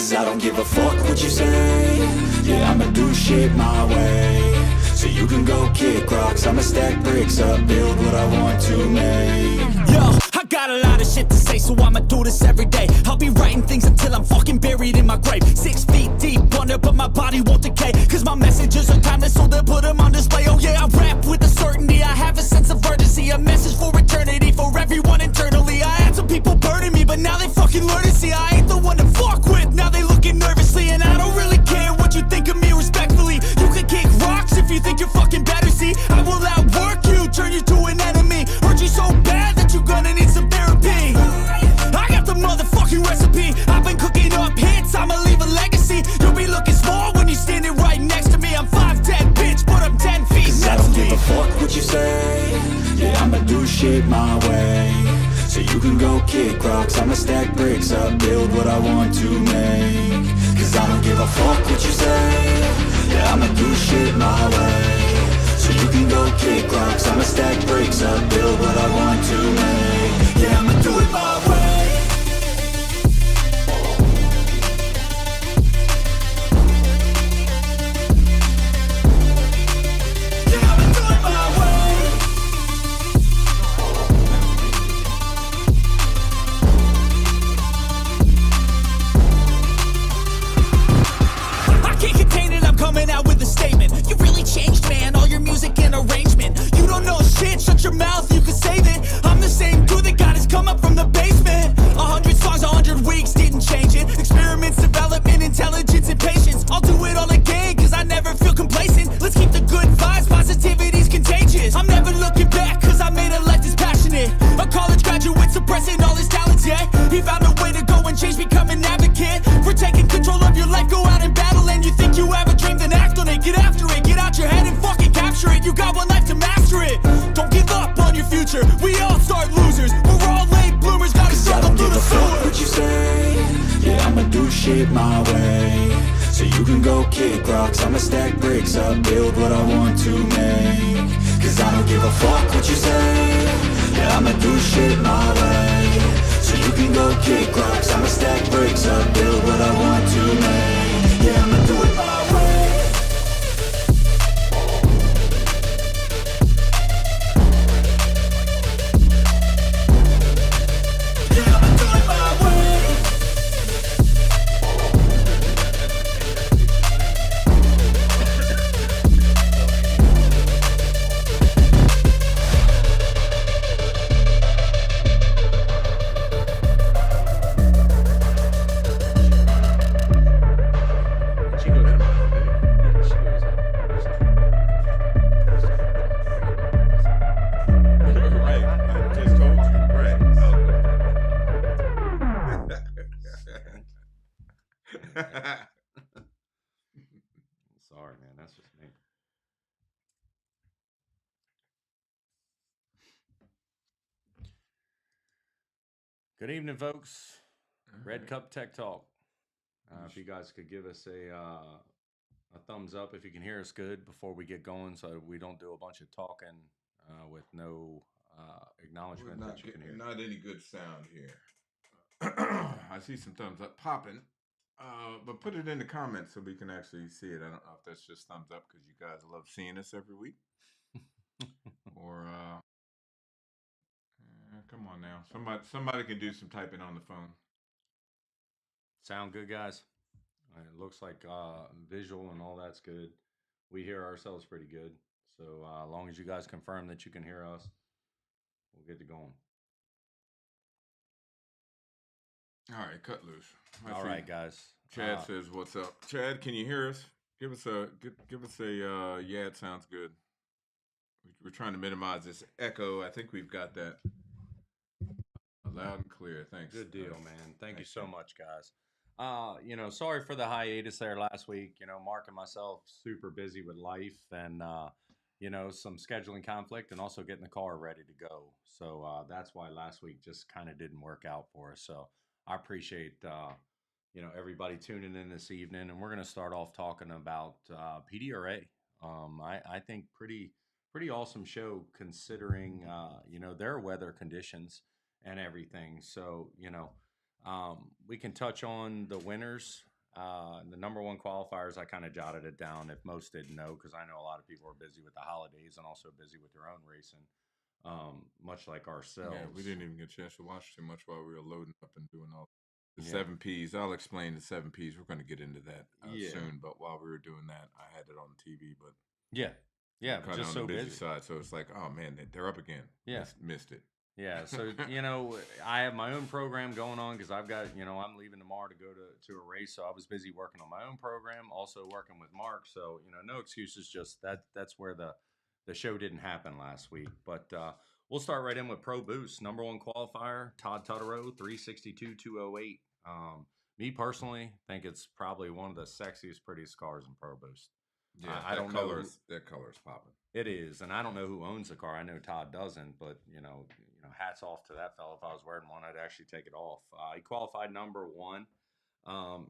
Cause I don't give a fuck what you say. Yeah, I'ma do shit my way. So you can go kick rocks, I'ma stack bricks up, build what I want to make. Yo, I got a lot of shit to say, so I'ma do this every day. I'll be writing things until I'm fucking buried in my grave. 6 feet deep under, but my body won't decay. Cause my messages are timeless, so they'll put them on display. Oh yeah, I rap with a certainty, I have a sense of urgency. A message for eternity, for everyone internally. I had some people burning me, but now they fucking learn to see I ain't the one to fuck with, now they looking nervously. And I don't really care what you think of me respectfully. You can kick rocks if you think you're fucking better, see. I will outwork you, turn you to an enemy. Hurt you so bad that you're gonna need some therapy. I got the motherfucking recipe. I've been cooking up hits, I'ma leave a legacy. You'll be looking small when you're standing right next to me. I'm 5'10", bitch, but I'm 10 feet. Cause I don't give a fuck what you say. Yeah, I'ma do shit my way. So you can go kick rocks, I'ma stack bricks up, build what I want to make. Cause I don't give a fuck what you say. Yeah, I'ma do shit my way. So you can go kick rocks, I'ma stack bricks up, build what I want to make. Yeah, I'ma do it my way. Coming out with a statement. You really changed, man, all your music and arrangement. You don't know shit, shut your mouth, you can save it. I'm the same dude that got his come up from the basement. 100 songs, 100 weeks, didn't change it. Experiments, development, intelligence, and patience. I'll do it all again, cause I never feel complacent. Let's keep the good vibes, positivity's contagious. I'm never looking back, cause I made a life that's passionate. A college graduate suppressing all his talents, yeah. He found a way to go and change, become an advocate. For taking control of your life, go out and battle. And you think you have a dream, then act on it. Get after it, get out your head and fucking capture it. You got one life to master it. Don't give up on your future, we all start losers. We're all late bloomers, gotta struggle through the sewer. What you say? Yeah, I'ma do shit my way. So you can go kick rocks, I'ma stack bricks up, build what I want to make. Cause I don't give a fuck what you say. Yeah, I'ma do shit my way. So you can go kick rocks, I'ma stack bricks up, build what I want to make. Yeah, I'ma do it my way. Sorry, man. That's just me. Good evening, folks. Red Cup Tech Talk. If you guys could give us a thumbs up if you can hear us good before we get going, so we don't do a bunch of talking with no acknowledgement that you can hear. Not any good sound here. I see some thumbs up popping, but put it in the comments so we can actually see it. I don't know if that's just thumbs up because you guys love seeing us every week, or come on now, somebody can do some typing on the phone. Sound good, guys? It looks like visual and all that's good. We hear ourselves pretty good. So as long as you guys confirm that you can hear us, we'll get to going. All right, cut loose. All right, guys. Chad says, "What's up, Chad? Can you hear us? Give us a yeah. It sounds good. We're trying to minimize this echo. I think we've got that loud and clear. Thanks. Good deal, man. Thank you so much, guys. Sorry for the hiatus there last week. Mark and myself super busy with life and some scheduling conflict and also getting the car ready to go. So that's why last week just kind of didn't work out for us. So I appreciate everybody tuning in this evening, and we're going to start off talking about PDRA. I think pretty awesome show considering their weather conditions and everything. So we can touch on the winners The number one qualifiers, I kind of jotted it down if most didn't know, because I know a lot of people are busy with the holidays and also busy with their own racing, much like ourselves. Yeah, we didn't even get a chance to watch too much while we were loading up and doing all the Yeah. 7Ps. I'll explain the 7Ps. We're going to get into that Yeah. soon. But while we were doing that, I had it on TV, but Yeah. Yeah. kind of Just on so the busy busy. side. So it's like, oh man, they're up again. Yeah. Missed it. Yeah, so I have my own program going on because I've got I'm leaving tomorrow to go to a race, so I was busy working on my own program, also working with Mark. So no excuses, just that's where the show didn't happen last week. But we'll start right in with Pro Boost, number one qualifier, Todd Tutterow, 362.208. Me personally think it's probably one of the sexiest, prettiest cars in Pro Boost. Yeah, I don't know. That color is popping. It is, and I don't know who owns the car. I know Todd doesn't, but hats off to that fella. If I was wearing one, I'd actually take it off. He qualified number one.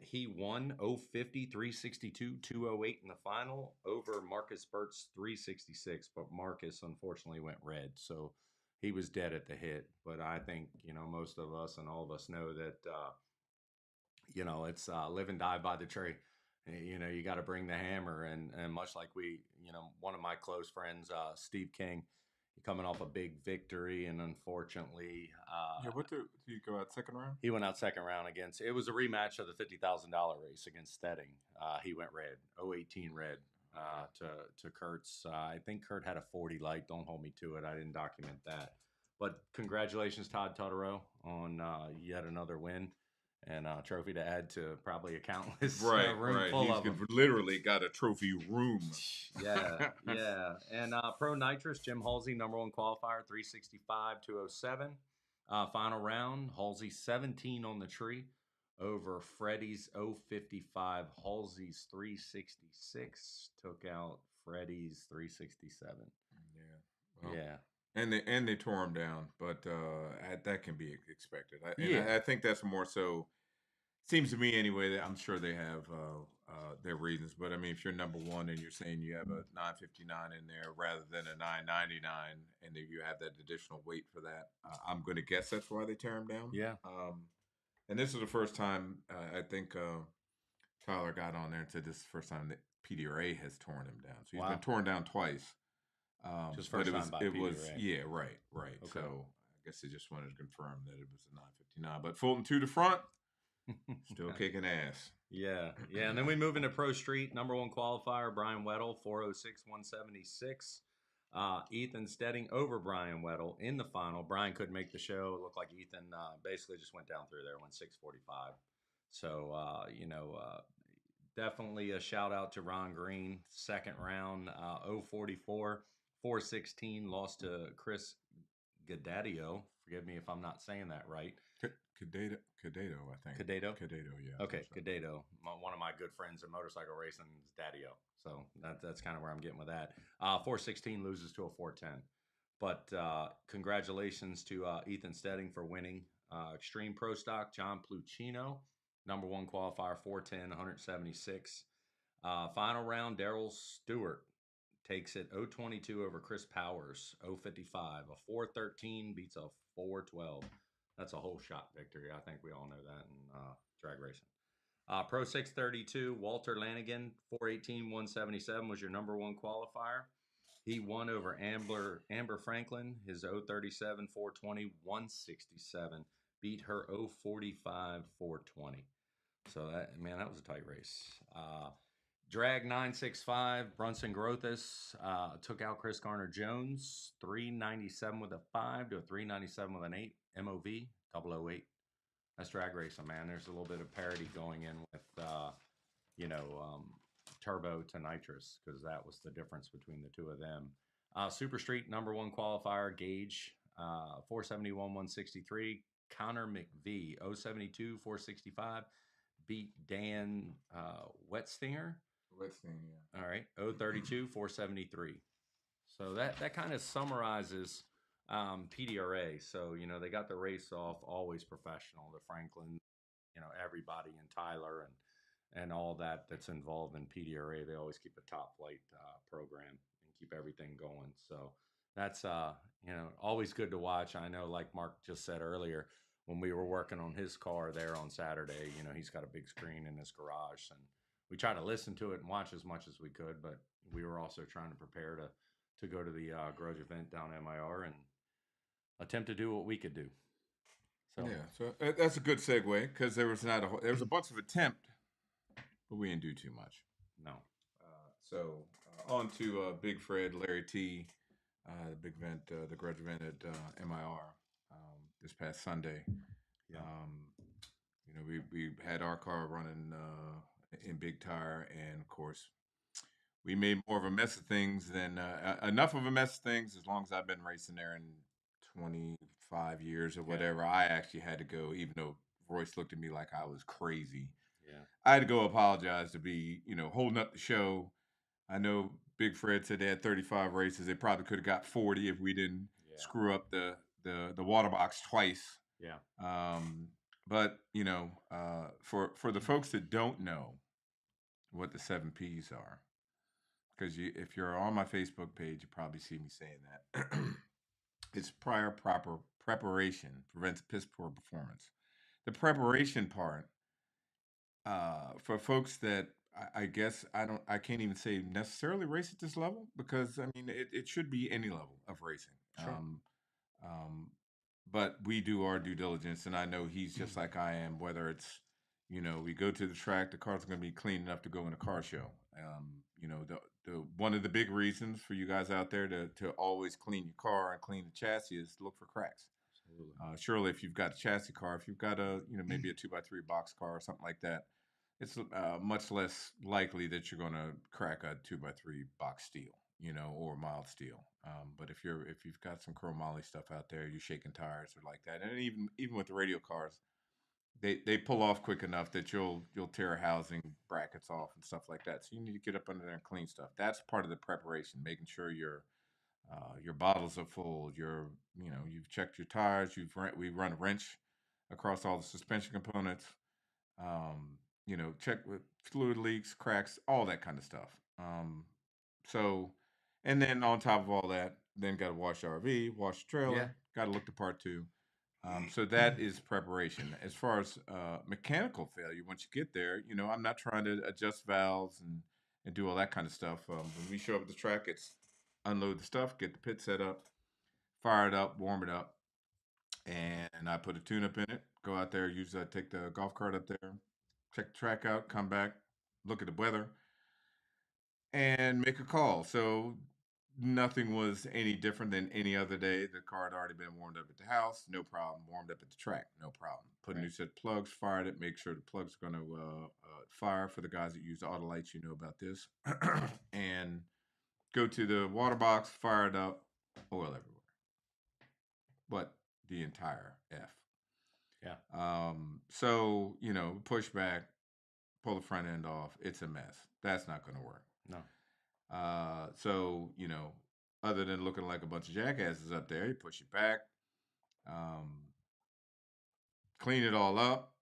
He won 050, 362, 208 in the final over Marcus Burt's 366, but Marcus unfortunately went red, so he was dead at the hit. But I think most of us and all of us know that it's live and die by the tree. You got to bring the hammer, and much like one of my close friends, Steve King, coming off a big victory, and unfortunately, What did you go out second round? he went out second round against. It was a rematch of the $50,000 race against Stedding. He went red, 018 red to Kurt's. I think Kurt had a 40 light. Don't hold me to it. I didn't document that. But congratulations, Todd Tutterow, on yet another win. And a trophy to add to probably a countless room full of them. Literally got a trophy room. Yeah, yeah. And Pro Nitrous, Jim Halsey, number one qualifier, 365.207. Final round, Halsey 17 on the tree over Freddie's 055. Halsey's 366 took out Freddie's 367. Yeah. Well, yeah. And they tore him down, but that can be expected. I think that's more so. Seems to me anyway that I'm sure they have their reasons, but I mean, if you're number one and you're saying you have a 959 in there rather than a 999, and if you have that additional weight for that, I'm going to guess that's why they tear him down. Yeah. And this is the first time I think Tyler got on there and said this is the first time that PDRA has torn him down. So he's been torn down twice. Just first time by PDRA. Right. Okay. So I guess they just wanted to confirm that it was a 959. But Fulton to the front, still kicking ass. Yeah. And then we move into Pro Street, number one qualifier, Brian Weddle, 406.176. Ethan Stedding over Brian Weddle in the final. Brian couldn't make the show. It looked like Ethan basically just went down through there, went 6:45. So, definitely a shout out to Ron Green. Second round, 044, 416, lost to Chris Gadadio. Forgive me if I'm not saying that right. Cadeto, I think. Cadeto? Cadeto, yeah. Okay, Cadeto. One of my good friends in motorcycle racing is Daddio. So that's kind of where I'm getting with that. 416 loses to a 410. But congratulations to Ethan Stedding for winning. Extreme Pro Stock, John Plucino, number one qualifier, 410, 176. Final round, Daryl Stewart takes it 022 over Chris Powers, 055. A 413 beats a 412. That's a whole shot victory. I think we all know that in drag racing. Pro 632, Walter Lanigan, 418, 177 was your number one qualifier. He won over Amber Franklin, his 037, 420, 167. Beat her 045, 420. So that was a tight race. Drag 965, Brunson Grothus took out Chris Garner Jones, 397 with a 5 to a 397 with an 8. MOV 008. That's drag racing, man. There's a little bit of parity going in with turbo to nitrous, because that was the difference between the two of them. Super Street number one qualifier, Gage, 471, 163. Connor McVie, 072, 465. Beat Dan Wetstinger. Yeah. All right, 032, 473. So that kind of summarizes PDRA. So, they got the race off, always professional. The Franklin, everybody, and Tyler and all that's involved in PDRA. They always keep a top flight program and keep everything going. So that's, always good to watch. I know, like Mark just said earlier, when we were working on his car there on Saturday. You know, he's got a big screen in his garage, and we tried to listen to it and watch as much as we could, but we were also trying to prepare to go to the garage event down MIR and attempt to do what we could do. So Yeah, so that's a good segue because there was not a there was a bunch of attempt, but we didn't do too much. no, So on to Big Fred, Larry T, the big event, the grudge event at MIR this past Sunday. yeah, You know, we had our car running in big tire, and of course, we made more of a mess of things than enough of a mess of things. As long as I've been racing there in 25 years or Yeah. whatever, I actually had to go, even though Royce looked at me like I was crazy. yeah, I had to go apologize to be, you know, holding up the show. I know Big Fred said they had 35 races. They probably could have got 40 if we didn't yeah, screw up the water box twice. yeah, But you know, for the folks that don't know what the 7Ps are, because if you're on my Facebook page, you probably see me saying that. It's prior proper preparation prevents piss poor performance. The preparation part, for folks that I guess I can't even say necessarily race at this level because I mean it should be any level of racing. sure, Um, but we do our due diligence, and I know he's just like I am. Whether it's you know we go to the track, the car's going to be clean enough to go in a car show. You know the one of the big reasons for you guys out there to always clean your car and clean the chassis is to look for cracks. absolutely, Surely, if you've got a chassis car, if you've got a you know maybe a 2x3 box car or something like that, it's much less likely that you're going to crack a 2x3 box steel, you know, or mild steel. But if you've got some chromoly stuff out there, you're shaking tires or like that, and even with the radio cars, they pull off quick enough that you'll tear housing brackets off and stuff like that. So you need to get up under there and clean stuff. That's part of the preparation, making sure your bottles are full. You know you've checked your tires. We run a wrench across all the suspension components. You know, check with fluid leaks, cracks, all that kind of stuff. So, and then on top of all that, then got to wash the RV, wash the trailer, yeah, got to look the part too. So that is preparation. As far as mechanical failure, once you get there, you know, I'm not trying to adjust valves and do all that kind of stuff. When we show up at the track, it's unload the stuff, get the pit set up, fire it up, warm it up, and I put a tune up in it. Go out there, take the golf cart up there, check the track out, come back, look at the weather, and make a call. So nothing was any different than any other day. The car had already been warmed up at the house, no problem. Warmed up at the track, no problem. Put a new set of plugs, fired it, make sure the plug's going to fire. For the guys that use auto lights, you know about this. And go to the water box, fire it up, oil everywhere. But the entire F. yeah, So, you know, push back, pull the front end off. It's a mess. That's not going to work. no, So, you know, other than looking like a bunch of jackasses up there, you push it back, um, clean it all up,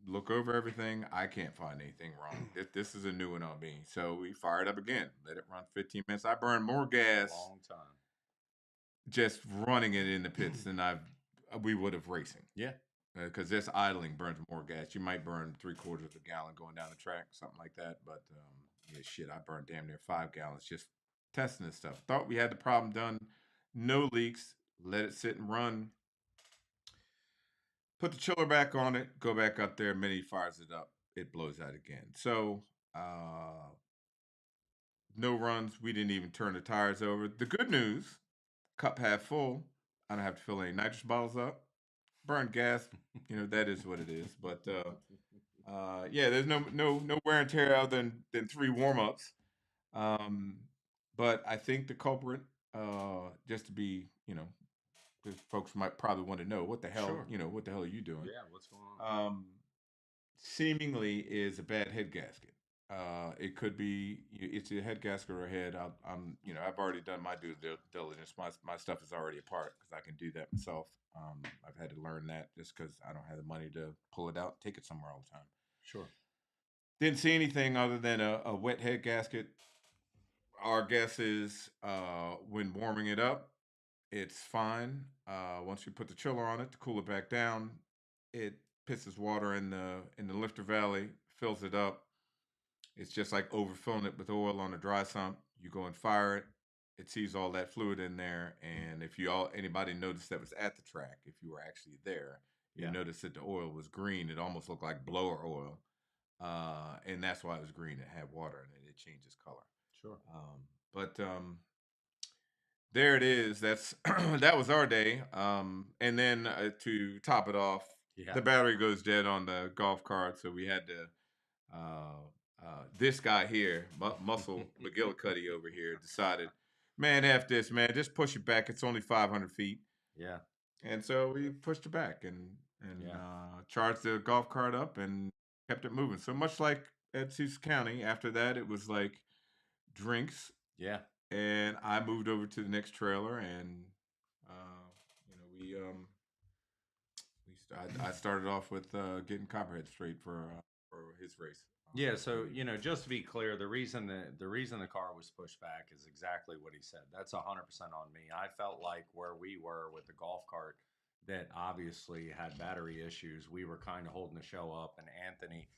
look over everything. I can't find anything wrong. This is a new one on me. So we fire it up again, let it run 15 minutes. I burned more gas long time, just running it in the pits than we would have racing. yeah, Because this idling burns more gas. You might burn 3/4 of a gallon going down the track, something like that. But yeah, shit, I burned damn near 5 gallons just testing this stuff. Thought we had the problem done, no leaks. Let it sit and run. Put the chiller back on it. Go back up there. Minute he fires it up, it blows out again. So no runs. We didn't even turn the tires over. The good news, cup half full. I don't have to fill any nitrous bottles up. Burn gas, you know, that is what it is. But yeah, there's no wear and tear other than 3 warm-ups. But I think the culprit, just to be, you know, because folks might probably want to know what the hell, Sure. you know, what the hell are you doing? yeah. What's going on? Seemingly is a bad head gasket. It could be it's a head gasket or a head. You know, I've already done my due diligence. My stuff is already apart because I can do that myself. I've had to learn that just because I don't have the money to pull it out, and take it somewhere all the time. Sure, Didn't see anything other than a wet head gasket. Our guess is when warming it up, it's fine. Once you put the chiller on it to cool it back down, it pisses water in the lifter valley, fills it up. It's just like overfilling it with oil on a dry sump. You go and fire it. It sees all that fluid in there, and if you all anybody noticed that was at the track, if you were actually there, you Yeah. noticed that the oil was green. It almost looked like blower oil, and that's why it was green. It had water in it. It changes color. Sure. But there it is. That's that was our day. And then to top it off, Yeah. the battery goes dead on the golf cart, so we had to. This guy here, Muscle McGillicuddy over here, decided, man, F this, man, just push it back. It's only 500 feet. Yeah. And so we pushed it back and Yeah. charged the golf cart up and kept it moving. So much like at Cecil County, after that, it was like drinks. Yeah. And I moved over to the next trailer, and you know I started off with getting Copperhead straight for his race. Yeah, so just to be clear, the reason the car was pushed back is exactly what he said. That's 100% on me. I felt like where we were with the golf cart that obviously had battery issues, we were kind of holding the show up, and Anthony,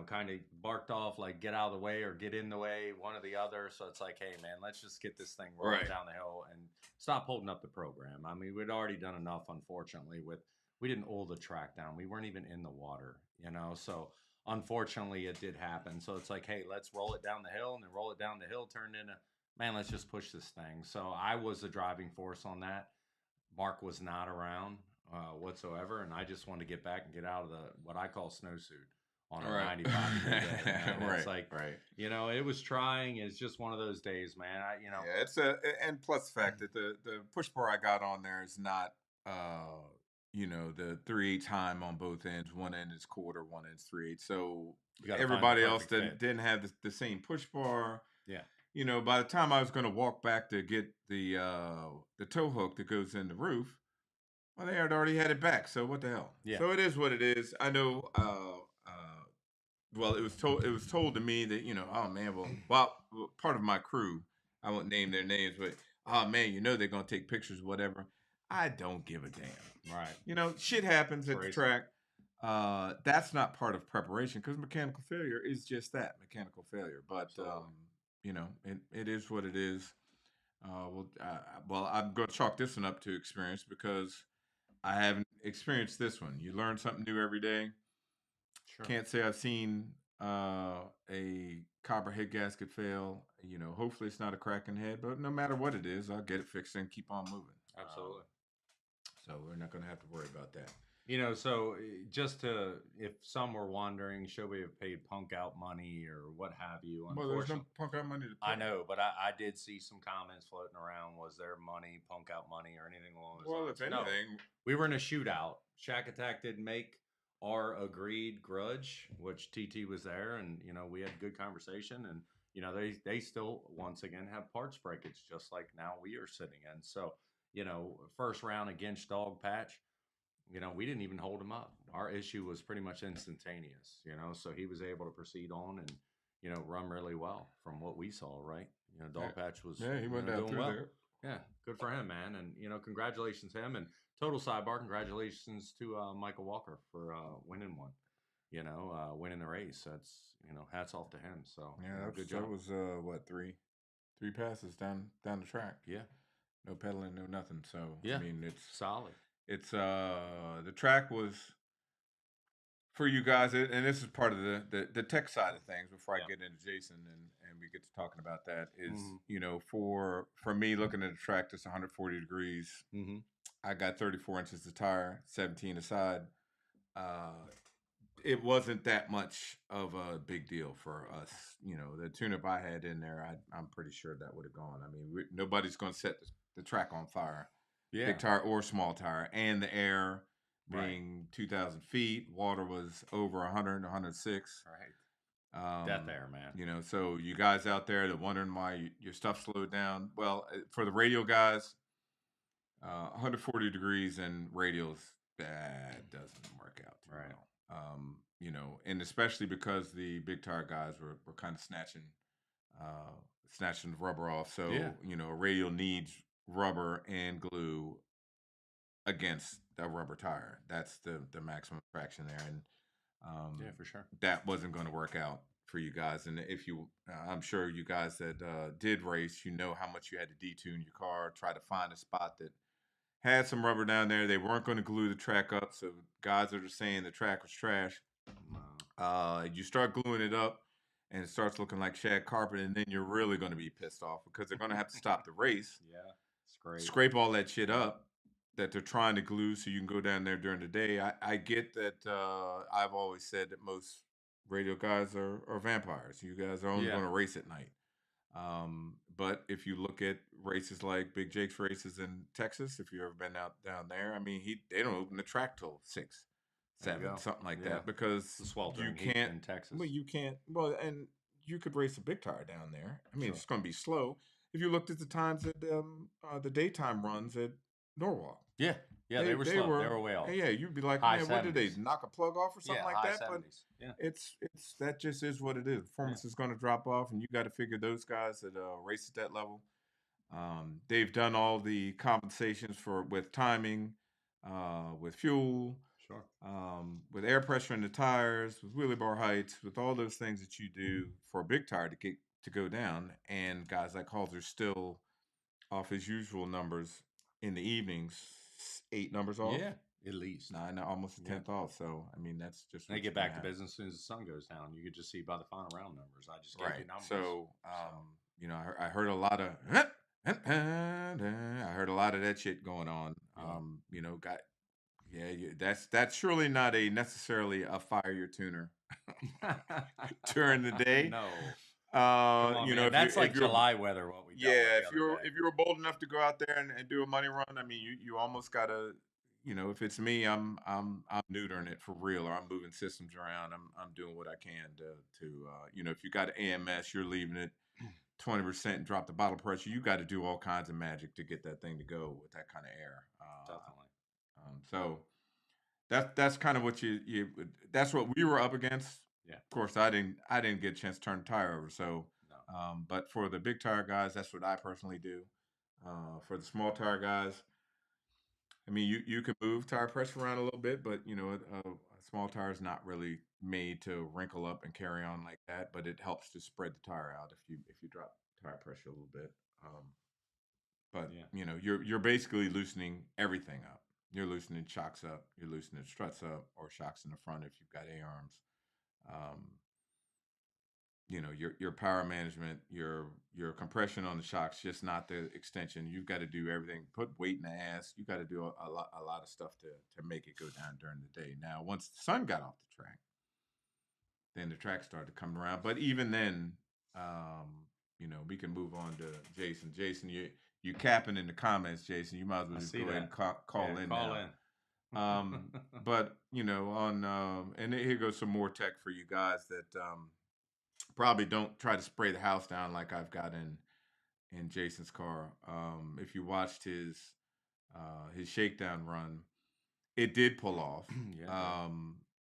kind of barked off like get out of the way or get in the way, one or the other. So it's like, hey man, let's just get this thing rolling Right. down the hill and stop holding up the program. I mean, we'd already done enough, unfortunately, we didn't oil the track down. We weren't even in the water, so unfortunately it did happen. So it's like, hey, let's roll it down the hill, and then roll it down the hill turned into, man, let's just push this thing. So I was the driving force on that. Mark was not around whatsoever, and I just wanted to get back and get out of the what I call snowsuit on a Right. 95 degree day. Man. Right, It's like, right. it was trying. It's just one of those days, man. Yeah, it's and plus the fact that the push bar I got on there is not the 3/8 time on both ends. One end is quarter, one end's 3/8. So You gotta find the everybody else perfect fit. didn't have the same push bar. Yeah. By the time I was going to walk back to get the tow hook that goes in the roof, well, they had already had it back. So what the hell? Yeah. So it is what it is. I know. Well, it was told to me that oh man, well, part of my crew, I won't name their names, but oh man, they're gonna take pictures, whatever. I don't give a damn. Right. Shit happens at the Crazy. track. That's not part of preparation because mechanical failure is just that, mechanical failure. But it is what it is. Well, I'm going to chalk this one up to experience because I haven't experienced this one. You learn something new every day. Sure. Can't say I've seen a Copperhead gasket fail. Hopefully it's not a cracking head, but no matter what it is, I'll get it fixed and keep on moving. Absolutely. So we're not going to have to worry about that. So if some were wondering, should we have paid Punk out money or what have you? Well, there's no Punk out money to pay. I know, but I did see some comments floating around. Was there money, Punk out money, or anything along those lines? Well, if anything, we were in a shootout. Shack Attack didn't make our agreed grudge, which TT was there, and we had good conversation, and they still once again have parts breakage, just like now we are sitting in. So first round against Dog Patch. We didn't even hold him up. Our issue was pretty much instantaneous, so he was able to proceed on and, run really well from what we saw, right? Dog Patch was he went down doing through well. there. Yeah, good for him, man. And, congratulations to him. And total sidebar, congratulations to Michael Walker for winning one, winning the race. That's, hats off to him. So, yeah, good job. That was, what, three passes down the track. Yeah. No pedaling, no nothing. So, yeah. I mean, it's solid. It's the track was for you guys, and this is part of the tech side of things. Before I get into Jason and we get to talking about that, is for me looking at the track that's 140 degrees. Mm-hmm. I got 34 inches of tire, 17 aside. It wasn't that much of a big deal for us. The tune-up I had in there, I'm pretty sure that would have gone. I mean, nobody's going to set the track on fire. Yeah. Big tire or small tire, and the air being 2,000 feet, water was over 100, 106. Right. Death air, man. So you guys out there that wondering why your stuff slowed down, well, for the radio guys, 140 degrees and radials, that doesn't work out too well. And especially because the big tire guys were kind of snatching the rubber off. So, a radial needs rubber and glue against a rubber tire. That's the maximum traction there, and Yeah, for sure. that wasn't going to work out for you guys. And if you, I'm sure you guys that did race, you know how much you had to detune your car, try to find a spot that had some rubber down there. They weren't going to glue the track up, so guys that are saying the track was trash. You start gluing it up, and it starts looking like shag carpet, and then you're really going to be pissed off because they're going to have to stop the race, Yeah, it's great. scrape all that shit up that they're trying to glue so you can go down there during the day. I get that. I've always said that most radio guys are vampires. You guys are only Yeah. going to race at night. But if you look at races like Big Jake's races in Texas, if you've ever been out down there, I mean, they don't open the track till 6, There you 7, go. something like Yeah. that, because The sweltering you heat can't. in Texas. Well, you can't. Well, and you could race a big tire down there. I mean, Sure. it's going to be slow. If you looked at the times at the daytime runs at Norwalk, Yeah, yeah, they were slow. They were way off. yeah, you'd be like, High man, what did they 70s. knock a plug off or something Yeah, like high that? But 70s. Yeah. it's that just is what it is. Performance is going to drop off, and you got to figure those guys that race at that level. They've done all the compensations for with timing, with fuel, Sure. with air pressure in the tires, with wheelie bar heights, with all those things that you do for a big tire to go down. And guys like Halter still off his usual numbers in the evenings, 8 numbers off. Yeah, at least. 9, almost a Yeah. tenth off. So I mean, that's just They what's get gonna back to happen. business as soon as the sun goes down. You could just see by the final round numbers. I just gave you Right. numbers. So, you know, I heard a lot of, I heard a lot of that shit going on. Yeah. You know, that's surely not a necessarily a fire your tuner during the day. No. Come on, You know, man. That's like if you're July weather. What we dealt with yeah, the other day. if you were bold enough to go out there and do a money run, I mean, you almost gotta, you know, if it's me, I'm neutering it for real, or I'm moving systems around. I'm doing what I can to you know, if you got an AMS, you're leaving it 20% and drop the bottle pressure. You got to do all kinds of magic to get that thing to go with that kind of air. Definitely. So that's kind of what that's what we were up against. Yeah. Of course, I didn't get a chance to turn the tire over. So, No. but for the big tire guys, that's what I personally do. For the small tire guys, I mean, you can move tire pressure around a little bit, but you know, a small tire is not really made to wrinkle up and carry on like that. But it helps to spread the tire out if you drop tire pressure a little bit. But Yeah. you know, you're basically loosening everything up. You're loosening shocks up. You're loosening struts up, or shocks in the front if you've got A arms. Um, you know, your power management, your compression on the shocks, just not the extension. You've got to do everything. Put weight in the ass. You got to do a lot of stuff to make it go down during the day. Now, once the sun got off the track, then the track started coming around. But even then, you know, we can move on to Jason. Jason, you capping in the comments, Jason. You might as well just go ahead and call in Call now. in. But you know, on and here goes some more tech for you guys that probably don't try to spray the house down like I've got in Jason's car. If you watched his shakedown run, it did pull off. Yeah.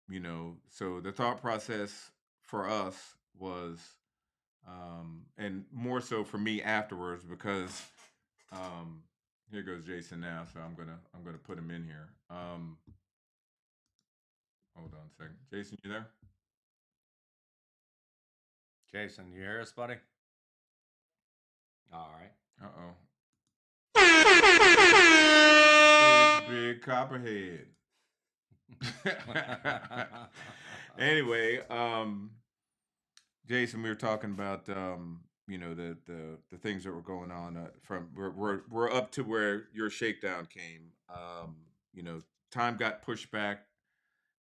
You know, so the thought process for us was, and more so for me afterwards, because here goes Jason now. So I'm gonna put him in here. Hold on a second, Jason, you there? Jason, you hear us, buddy? All right. It's Big Copperhead. Anyway, Jason, we were talking about you know, the things that were going on from we're up to where your shakedown came. You know, time got pushed back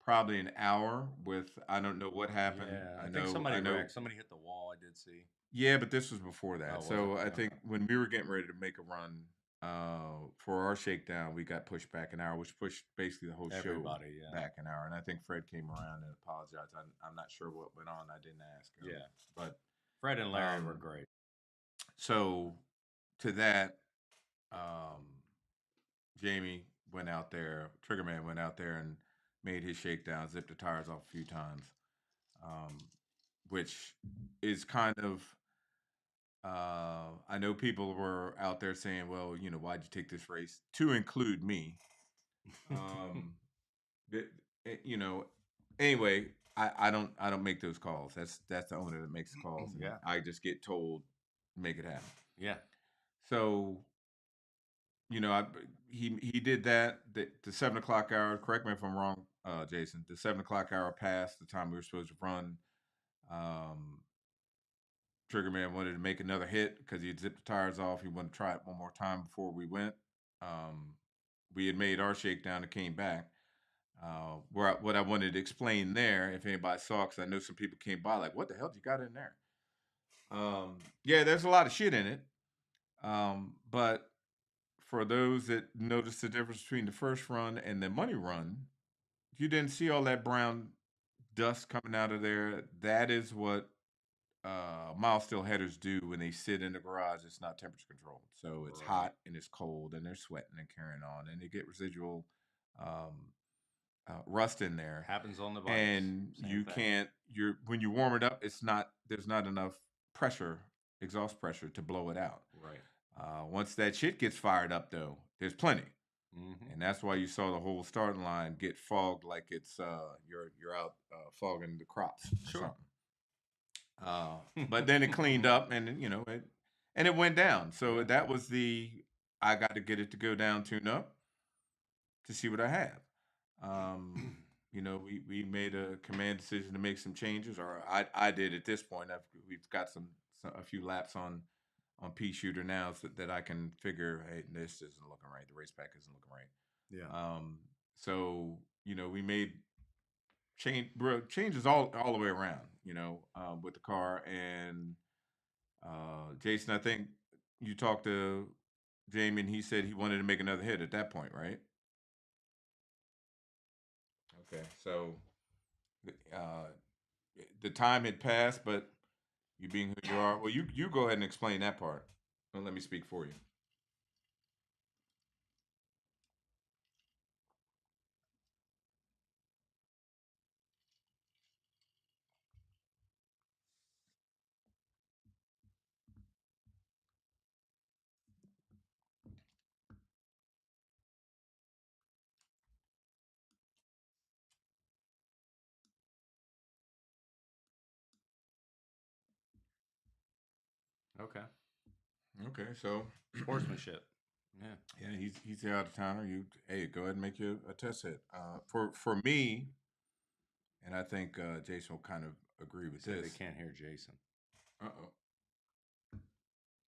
probably an hour with I don't know what happened. Yeah, I know think somebody I know. wrecked. Somebody hit the wall. I did see. Yeah, but this was before that. Oh, was So it? I think Okay. when we were getting ready to make a run for our shakedown, we got pushed back an hour, which pushed basically the whole Everybody, show yeah. back an hour. And I think Fred came around and apologized. I'm not sure what went on. I didn't ask him. Yeah. But Fred and Larry were great. so to that, um, Jamie went out there, Triggerman went out there and made his shakedown, zipped the tires off a few times, which is kind of I know people were out there saying, "Well, why'd you take this race?" To include me. Um, but, you know, anyway, I don't make those calls. That's the owner that makes the calls, and Yeah. I just get told make it happen. Yeah. So I he did that. The 7 o'clock hour. Correct me if I'm wrong, Jason. The 7 o'clock hour passed the time we were supposed to run. Um, Triggerman wanted to make another hit because he had zipped the tires off. He wanted to try it one more time before we went. Um, we had made our shakedown and came back. What I wanted to explain there, if anybody saw, because I know some people came by like, "What the hell you got in there?" Yeah, there's a lot of shit in it. But for those that noticed the difference between the first run and the money run, you didn't see all that brown dust coming out of there. That is what mile steel headers do when they sit in the garage. It's not temperature controlled, so it's Right. hot and it's cold, and they're sweating and carrying on, and they get residual um, rust in there. Happens on the bikes. And Same you thing. can't. When you warm it up, it's not. There's not enough pressure, exhaust pressure, to blow it out. Right. Once that shit gets fired up, though, there's plenty. Mm-hmm. And that's why you saw the whole starting line get fogged like it's you're out fogging the crops or Sure. something. But then it cleaned up, and it went down. So Yeah. that was I got to get it to go down, tune up to see what I have. We made a command decision to make some changes, or I did at this point. We've got a few laps on P shooter now, so that I can figure, hey, this isn't looking right. The race pack isn't looking right. Yeah. So we made changes all the way around. With the car, and Jason, I think you talked to Jamie, and he said he wanted to make another hit at that point, right? Okay, so uh, the time had passed, but you being who you are, well, you go ahead and explain that part. Don't let me speak for you. Okay. Okay, so Sportsmanship. Yeah. yeah, he's the out of towner. Hey, go ahead and make you a test hit. For me, and I think Jason will kind of agree with Said they this. can't hear Jason. Uh-oh.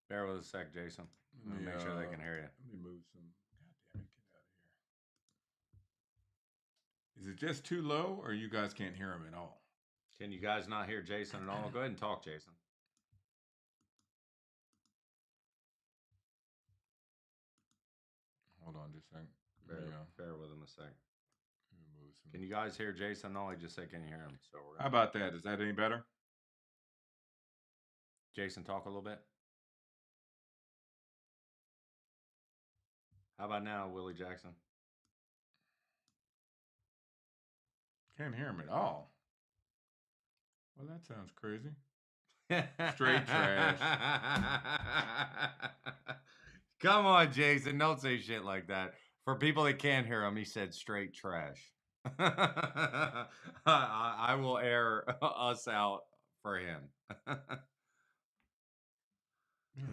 Bear with us a sec, Jason. I'm gonna make sure they can hear you. Let me move some. God damn it, get out of here. Is it just too low, or you guys can't hear him at all? Can you guys not hear Jason at all? Go ahead and talk, Jason. Hold on just a second. Bear with him a sec. Let me move some. Can you guys hear Jason? No, I just said, can you hear him? So we're How gonna about that? Is that any better? Jason talk a little bit. How about now, Willie Jackson? Can't hear him at all. Well, that sounds crazy. Straight trash. Come on, Jason. Don't say shit like that. For people that can't hear him, he said straight trash. I will air us out for him. Yeah,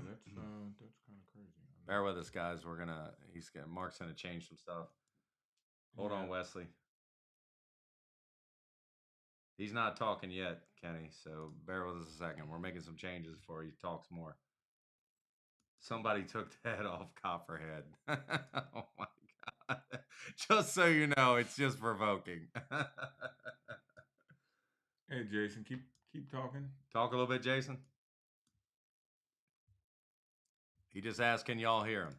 that's kind of crazy. Bear with us, guys. Mark's gonna change some stuff. Hold on, Wesley. He's not talking yet, Kenny. So bear with us a second. We're making some changes before he talks more. Somebody took the head off Copperhead. Oh my god! Just so you know, it's just provoking. Hey, Jason, keep talking. Talk a little bit, Jason. He just asked, "Can y'all hear him?"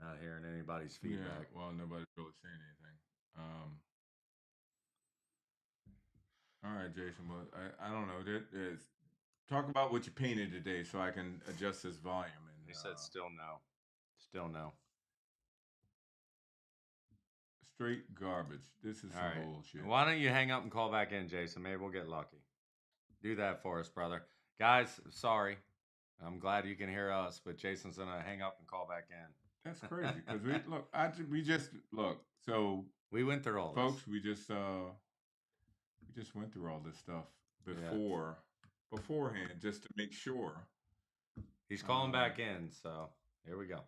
Not hearing anybody's feedback. Yeah, well, nobody's really saying anything. All right, Jason. Well, I don't know. Talk about what you painted today, so I can adjust this volume. And He said, "Still no, still no." Straight garbage. This is All some right. bullshit. Why don't you hang up and call back in, Jason? Maybe we'll get lucky. Do that for us, brother. Guys, sorry. I'm glad you can hear us, but Jason's gonna hang up and call back in. That's crazy because we just look. So We went through all folks, this. we just went through all this stuff Yeah. beforehand just to make sure. He's calling back in, so here we go.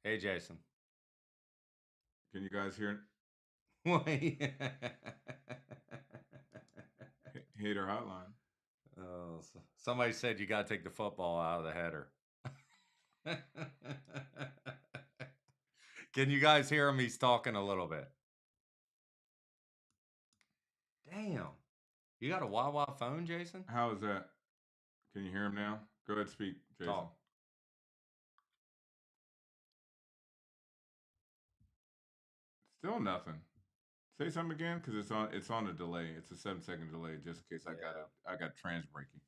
Hey, Jason. Can you guys hear? Hater hotline. Oh, somebody said you got to take the football out of the header. Can you guys hear him? He's talking a little bit. Damn. You got a Wawa phone, Jason? How is that? Can you hear him now? Go ahead, speak, Jason. Talk. Still nothing. Say something again, because it's on a delay. It's a 7-second delay, just in case I got trans breaking.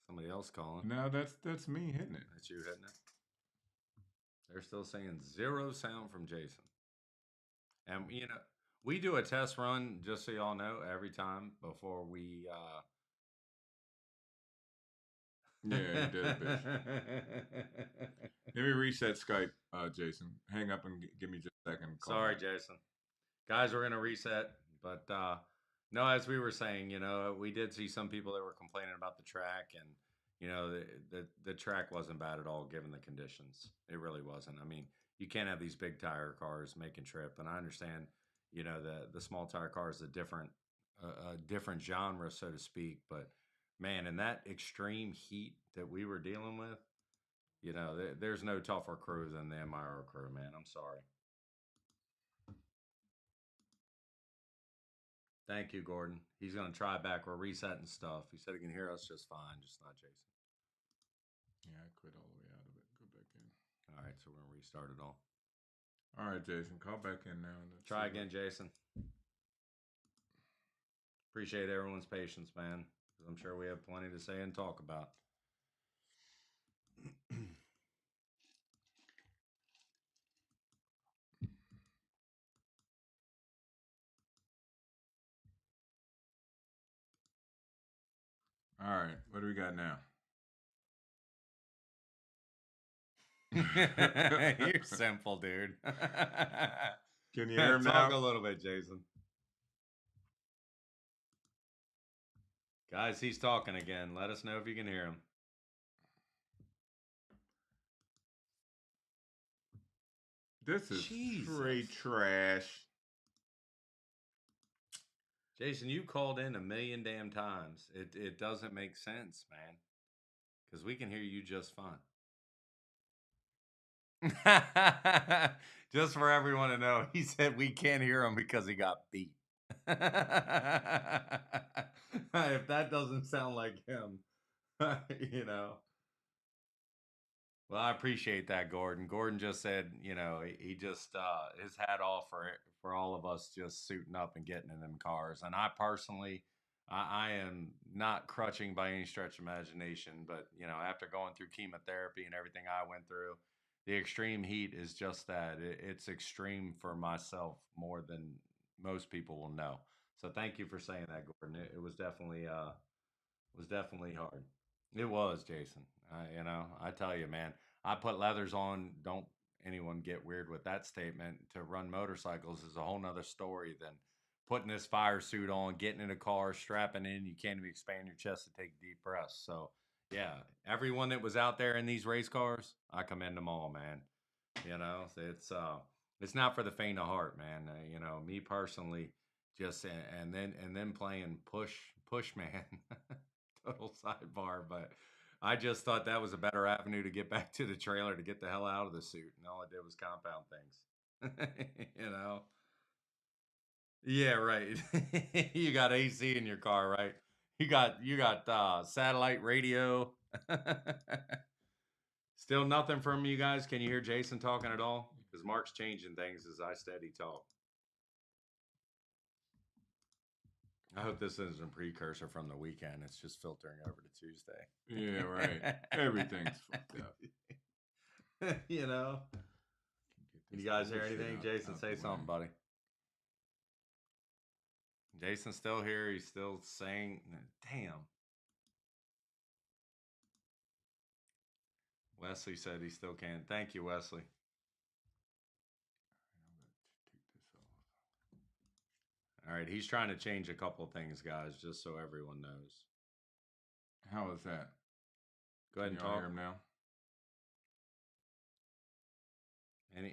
Somebody else calling. No, that's me hitting it. That's you hitting it. They're still saying 0 sound from Jason. And we do a test run, just so y'all know, every time before we Yeah, you did it, bitch. Let me reset Skype, Jason. Hang up and give me just a second. Sorry, Jason. Guys, we're gonna reset. But no, as we were saying, we did see some people that were complaining about the track, and the track wasn't bad at all given the conditions. It really wasn't. I mean, you can't have these big tire cars making trip, and I understand, the small tire car is a different genre, so to speak. But man, in that extreme heat that we were dealing with, there's no tougher crew than the MIR crew, man. I'm sorry. Thank you, Gordon. He's going to try back. We're resetting stuff. He said he can hear us just fine, just not Jason. Yeah, I quit all the way out of it. Go back in. All right, so we're going to restart it all. All right, Jason. Call back in now. Try again, Jason. Appreciate everyone's patience, man, because I'm sure we have plenty to say and talk about. All right, what do we got now? You're simple, dude. Can you hear him now? Talk a little bit, Jason. Guys, he's talking again. Let us know if you can hear him. This is straight trash. Jason, you called in 1,000,000 damn times. It doesn't make sense, man. Because we can hear you just fine. Just for everyone to know, he said we can't hear him because he got beat. If that doesn't sound like him, Well, I appreciate that, Gordon. Gordon just said, he just his hat off for all of us just suiting up and getting in them cars. And I personally, I am not crutching by any stretch of imagination, but after going through chemotherapy and everything I went through, the extreme heat is just that. It's extreme for myself more than most people will know. So thank you for saying that, Gordon. It was definitely hard. It was, Jason. I tell you, man, I put leathers on. Don't anyone get weird with that statement. To run motorcycles is a whole nother story than putting this fire suit on, getting in a car, strapping in. You can't even expand your chest to take deep breaths. So, yeah, everyone that was out there in these race cars, I commend them all, man. It's not for the faint of heart, man. Me personally, just and then playing push man. Total sidebar, but I just thought that was a better avenue to get back to the trailer to get the hell out of the suit, and all it did was compound things. Yeah, right. You got AC in your car, right? You got satellite radio. Still nothing from you guys. Can you hear Jason talking at all? Because Mark's changing things as I steady talk. I hope this isn't a precursor from the weekend. It's just filtering over to Tuesday. Yeah, right. Everything's fucked up. You know. Can you guys hear anything? Jason, say something, buddy. Jason's still here. He's still saying, damn. Wesley said he still can. Thank you, Wesley. All right, he's trying to change a couple things, guys, just so everyone knows. How is that? Go ahead and Can y'all talk. hear him now?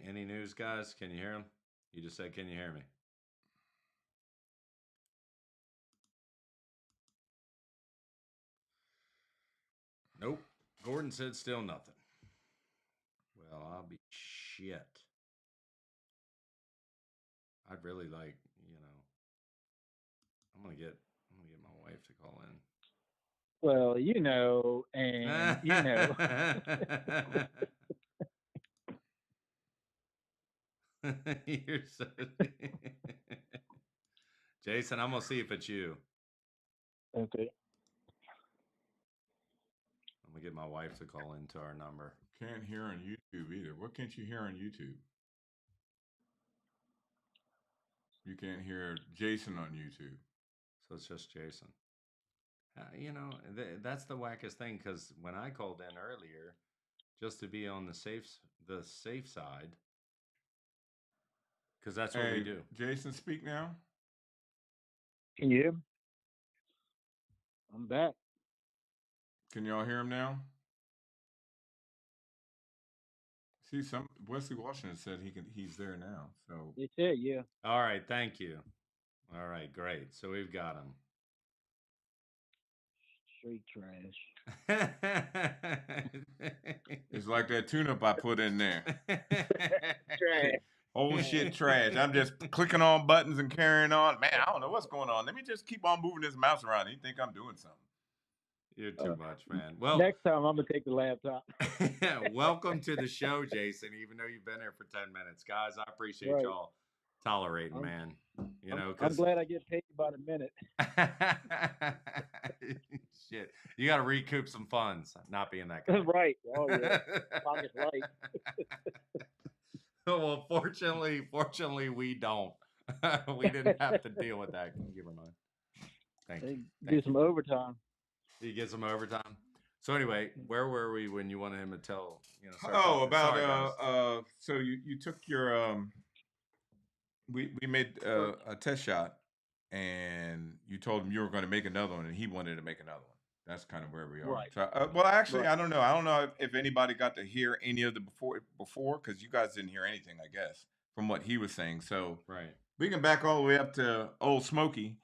Any news, guys? Can you hear him? You just said, can you hear me? Nope. Gordon said still nothing. Well, I'll be shit. I'd really like, I'm gonna get my wife to call in. Well, and You're so Jason, I'm gonna see if it's you. Okay. I'm gonna get my wife to call into our number. Can't hear on YouTube either. What can't you hear on YouTube? You can't hear Jason on YouTube. So it's just Jason. That's the wackest thing, because when I called in earlier, just to be on the safe side, because that's what we do. Jason, speak now. Can you hear me? I'm back. Can y'all hear him now? See, Wesley Washington said he's there now. So They said, yeah. All right, thank you. All right, great. So we've got him. Straight trash. It's like that tune-up I put in there. Trash. Whole shit trash. I'm just clicking on buttons and carrying on. Man, I don't know what's going on. Let me just keep on moving this mouse around. You think I'm doing something? You're too much, man. Well, next time I'm gonna take the laptop. Welcome to the show, Jason. Even though you've been here for 10 minutes, guys, I appreciate y'all tolerating, man. I'm glad I get paid about a minute. Shit, you got to recoup some funds. Not being that guy. Right. Oh yeah. Pocket light. Well, fortunately, we don't. We didn't have to deal with that. Can you give her mine? Thank you. Do some overtime. You get some overtime. So anyway, where were we when you wanted him to tell? So you took your we made a test shot, and you told him you were going to make another one, and he wanted to make another one. That's kind of where we are. Right. So, well, actually, right. I don't know. I don't know if anybody got to hear any of the before, because you guys didn't hear anything, I guess, from what he was saying. So right, we can back all the way up to Old Smoky.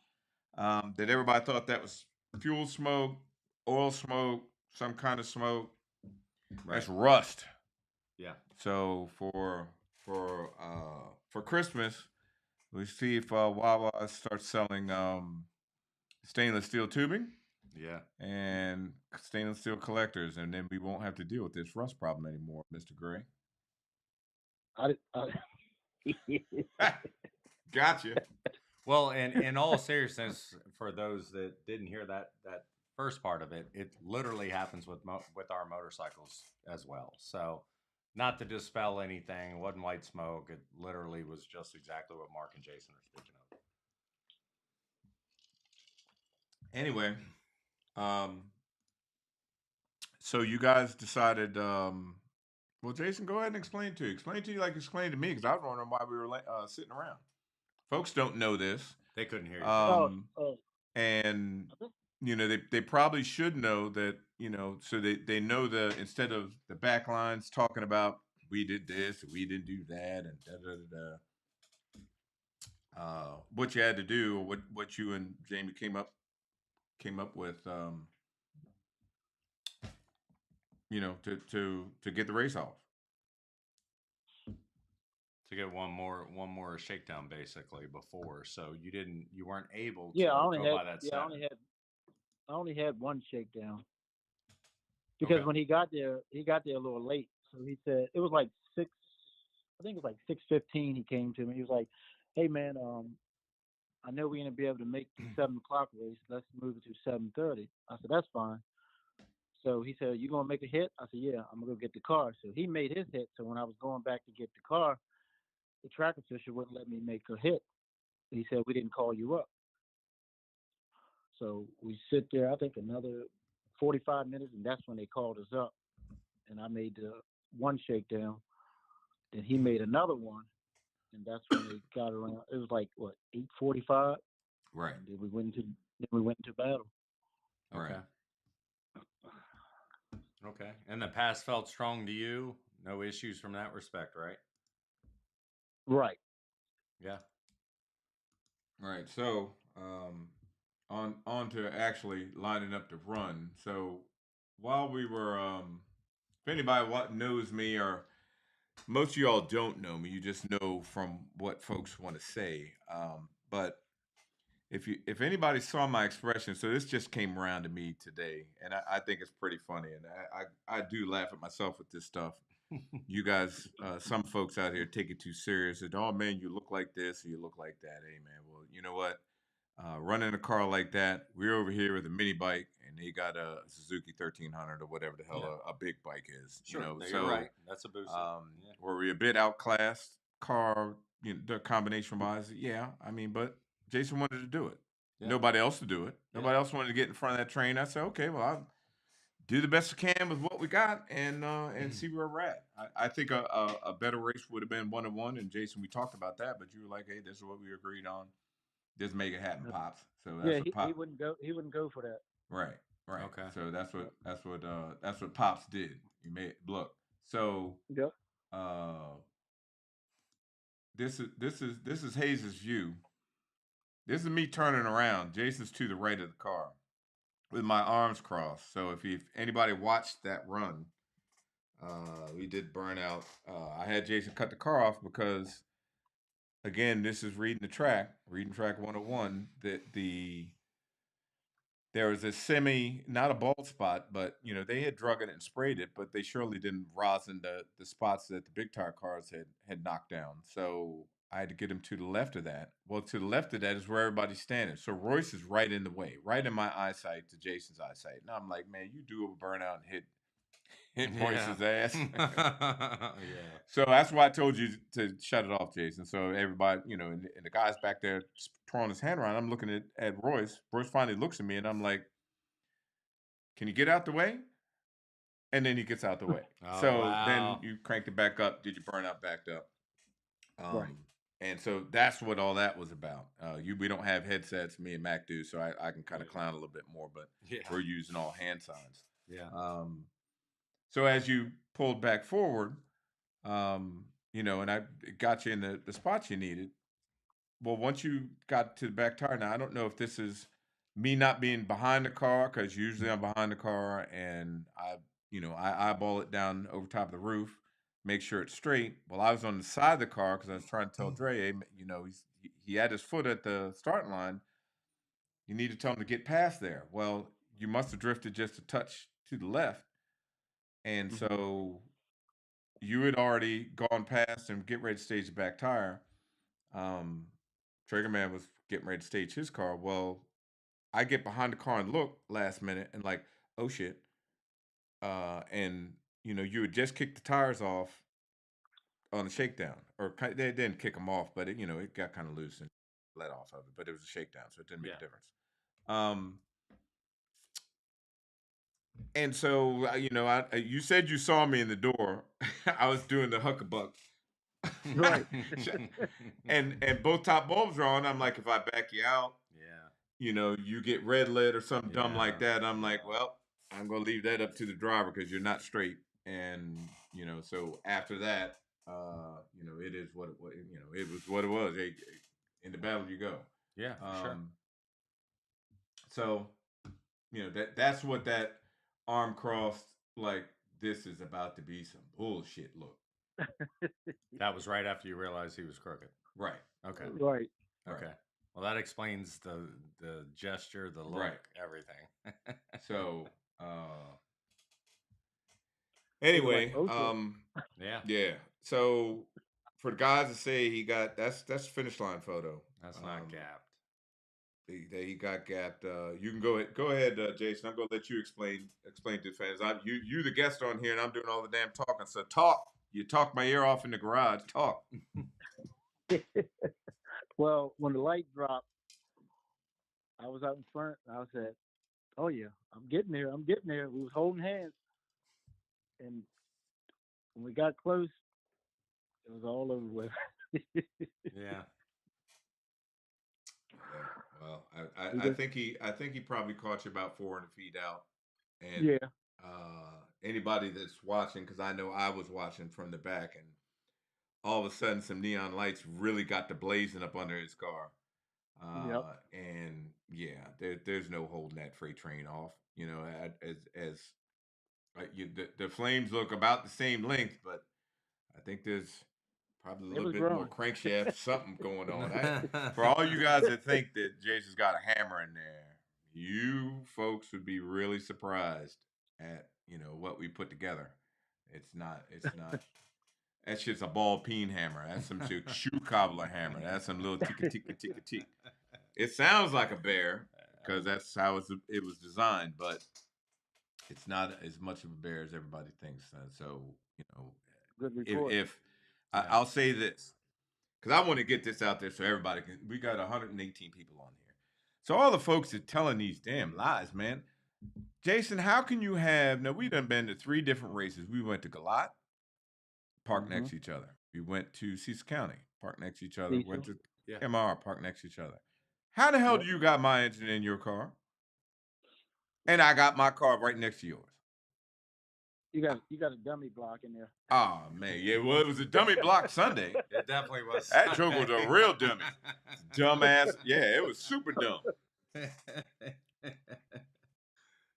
That everybody thought that was fuel smoke, oil smoke, some kind of smoke. Right. That's rust. Yeah. So for Christmas, we see if Wawa starts selling stainless steel tubing. Yeah. And stainless steel collectors, and then we won't have to deal with this rust problem anymore, Mr. Gray. Gotcha. Well, and in all seriousness, for those that didn't hear that first part of it, it literally happens with our motorcycles as well. So, not to dispel anything, it wasn't white smoke. It literally was just exactly what Mark and Jason are speaking of. Anyway, so you guys decided. Well, Jason, go ahead and explain to you like you explained to me, because I was wondering why we were sitting around. Folks don't know this. They couldn't hear you. And they probably should know that, so they know instead of the back lines talking about we did this, we didn't do that, and what you had to do, or what you and Jamie came up with, to get the race off. To get one more shakedown basically before, so you weren't able to go by that. Yeah, I only had one shakedown, because when he got there a little late. So he said it was like 6:15. He came to me. He was like, "Hey man, I know we ain't gonna be able to make the 7 o'clock race. Let's move it to 7:30. I said, that's fine. So he said, you gonna make a hit? I said, yeah, I'm gonna go get the car. So he made his hit. So when I was going back to get the car, the track official wouldn't let me make a hit. He said, we didn't call you up. So we sit there, I think another 45 minutes, and that's when they called us up. And I made the one shakedown. Then he made another one, and that's when they got around. It was like what 8:45, Right. and then we went into battle. Right. Okay. Okay. And the pass felt strong to you. No issues from that respect, right? Right. Yeah. Right. So, on to actually lining up to run. So, while we were, if anybody knows me, or most of y'all don't know me, you just know from what folks want to say. But if anybody saw my expression, so this just came around to me today, and I think it's pretty funny, and I do laugh at myself with this stuff. You guys, some folks out here take it too serious. And, oh man, you look like this or you look like that. Hey man, well, you know what? Running a car like that, we're over here with a mini bike, and they got a Suzuki 1300 or whatever the hell Yeah. a big bike is. Sure. You know, No, so you're right. That's a boost. Yeah. were we a bit outclassed car, the combination wise? Yeah, I mean, but Jason wanted to do it. Yeah. Nobody else to do it. Yeah. Nobody else wanted to get in front of that train. I said, okay, well, I'll do the best I can with what we got, and see where we're at. I think a better race would have been 1-1. And Jason, we talked about that, but you were like, hey, this is what we agreed on. Just make it happen, pops. So that's Yeah, what he pop. wouldn't go. He wouldn't go for that. Right, right. Okay. So Yep. that's what pops did. He made look. So Yep. uh, this is Hayes's view. This is me turning around. Jason's to the right of the car with my arms crossed. So if anybody watched that run, we did burn out. I had Jason cut the car off because, again, this is reading track 101. That there was a not a bald spot, but they had drug it and sprayed it, but they surely didn't rosin the spots that the big tire cars had knocked down. So I had to get him to the left of that. Well, to the left of that is where everybody's standing. So Royce is right in the way, right in my eyesight to Jason's eyesight. And I'm like, man, you do a burnout and hit Royce's ass. Yeah. So that's why I told you to shut it off, Jason. So everybody, and the guy's back there throwing his hand around. I'm looking at Royce. Royce finally looks at me, and I'm like, "Can you get out the way?" And then he gets out the way. Oh, So then wow. you cranked it back up. Did your burnout backed up? Right. And so that's what all that was about. We don't have headsets, me and Mac do, so I can kind of clown a little bit more, but Yeah. we're using all hand signs. Yeah. So as you pulled back forward, and I got you in the spots you needed. Well, once you got to the back tire, now I don't know if this is me not being behind the car, because usually I'm behind the car and I eyeball it down over top of the roof, make sure it's straight. Well, I was on the side of the car because I was trying to tell Dre, hey, he had his foot at the starting line. You need to tell him to get past there. Well, you must have drifted just a touch to the left. And so you had already gone past and get ready to stage the back tire. Triggerman was getting ready to stage his car. Well, I get behind the car and look last minute and like, oh shit. And you had just kicked the tires off on the shakedown, or they didn't kick them off, but it got kind of loose and let off of it. But it was a shakedown, so it didn't make a difference. And so you said you saw me in the door. I was doing the huckabuck. Right. and both top bulbs are on. I'm like, if I back you out, Yeah. you get red lit or something dumb like Yeah. that. I'm like, well, I'm gonna leave that up to the driver because you're not straight. And so after that, it is what it was. It was what it was. Hey, in the battle you go. Yeah. For sure. So that's what that arm crossed, like, this is about to be some bullshit look. That was right after you realized he was crooked. Right. Okay. Right. Okay. Well, that explains the gesture, the look, Right. everything. So anyway, Yeah. yeah. So for the guys to say he got that's finish line photo. That's not gapped. he got gapped. You can go ahead, Jason. I'm gonna let you explain to the fans. You the guest on here, and I'm doing all the damn talking. So talk. You talk my ear off in the garage. Talk. Well, when the light dropped, I was out in front. And I said, "Oh yeah, I'm getting there. I'm getting there." We was holding hands, and when we got close, it was all over with. Yeah. Yeah. Well, We I just, think he probably caught you about 400 feet out, and yeah, anybody that's watching, because I know I was watching from the back, and all of a sudden some neon lights really got the blazing up under his car. yep. And yeah, there's no holding that freight train off. As the flames look about the same length, but I think there's probably a It little was bit more growing. crankshaft, something going on. For all you guys that think that Jason's got a hammer in there, you folks would be really surprised at what we put together. It's not. It's not. That shit's a ball peen hammer. That's some shoe cobbler hammer. That's some little ticka ticka ticka tick. It sounds like a bear because that's how it was designed, but it's not as much of a bear as everybody thinks. So you know, Good report. if Yeah. I'll say this because I want to get this out there so everybody can. We got 118 people on here, so all the folks that telling these damn lies, man. Jason, how can you have? Now we done been to 3 different races. We went to Galat, parked Mm-hmm. next to each other. We went to Cecil County, parked next to each other. Went Diesel. to Yeah. MR, parked next to each other. How the hell Yep. do you got my engine in your car, and I got my car right next to yours? You got a dummy block in there. Oh man, yeah. Well, it was a dummy block Sunday. It definitely was. That joke was a real dummy, dumbass. Yeah, it was super dumb.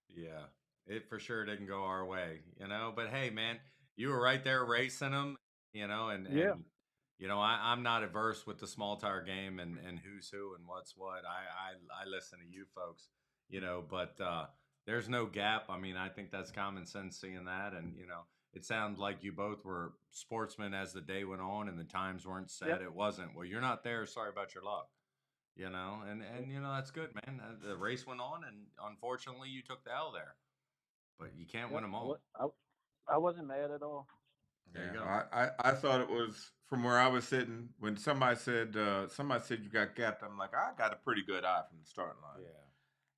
Yeah, it for sure didn't go our way, you know. But hey, man, you were right there racing them, you know, Yeah. and you know, I'm not averse with the small tire game and who's who and what's what. I listen to you folks, you know, but there's no gap. I mean, I think that's common sense seeing that, and you know, it sounds like you both were sportsmen as the day went on and the times weren't set. Yep. It wasn't. Well, you're not there. Sorry about your luck. You know, and you know that's good, man. The race went on, and unfortunately, you took the L there, but you can't win Yep. them all. I wasn't mad at all. There you go. Yeah, I thought it was from where I was sitting when somebody said you got gapped. I'm like, I got a pretty good eye from the starting line. Yeah.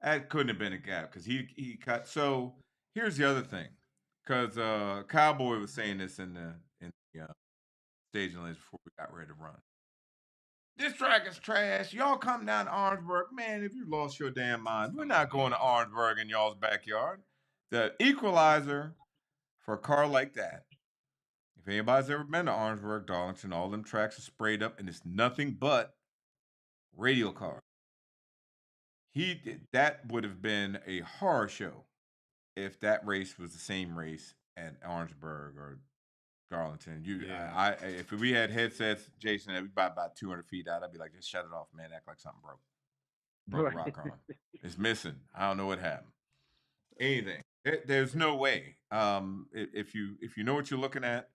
That couldn't have been a gap because he cut. So here's the other thing, because Cowboy was saying this in the staging lanes before we got ready to run. This track is trash. Y'all come down to Orangeburg, man. If you lost your damn mind, we're not going to Orangeburg in y'all's backyard. The equalizer for a car like that. If anybody's ever been to Orangeburg, Darlington, all them tracks are sprayed up, and it's nothing but radial cars. That would have been a horror show if that race was the same race at Orangeburg or Darlington. Yeah. If we had headsets, Jason, we about 200 feet out, I'd be like, just shut it off, man. Act like something broke a Right. rock arm. It's missing. I don't know what happened. Anything. There's no way. If you know what you're looking at,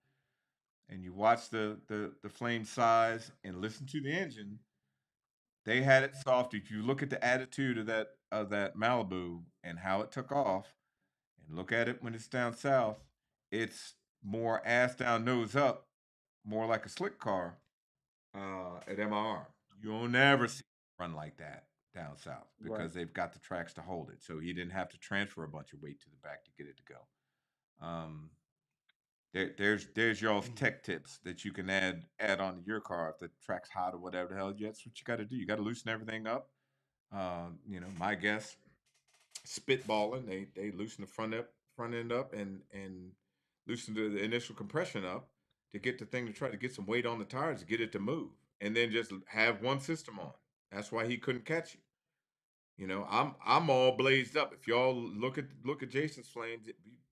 and you watch the flame size and listen to the engine, they had it soft. If you look at the attitude of that Malibu and how it took off, and look at it when it's down south, it's more ass down, nose up, more like a slick car at MR. You'll never see it run like that down south Right. because they've got the tracks to hold it. So he didn't have to transfer a bunch of weight to the back to get it to go. There's y'all's tech tips that you can add on to your car if the track's hot or whatever the hell. That's what you got to do. You got to loosen everything up. My guess, spitballing. They loosen the front end up and loosen the initial compression up to get the thing to try to get some weight on the tires to get it to move, and then just have one system on. That's why he couldn't catch you. I'm all blazed up. If y'all look at Jason's flames,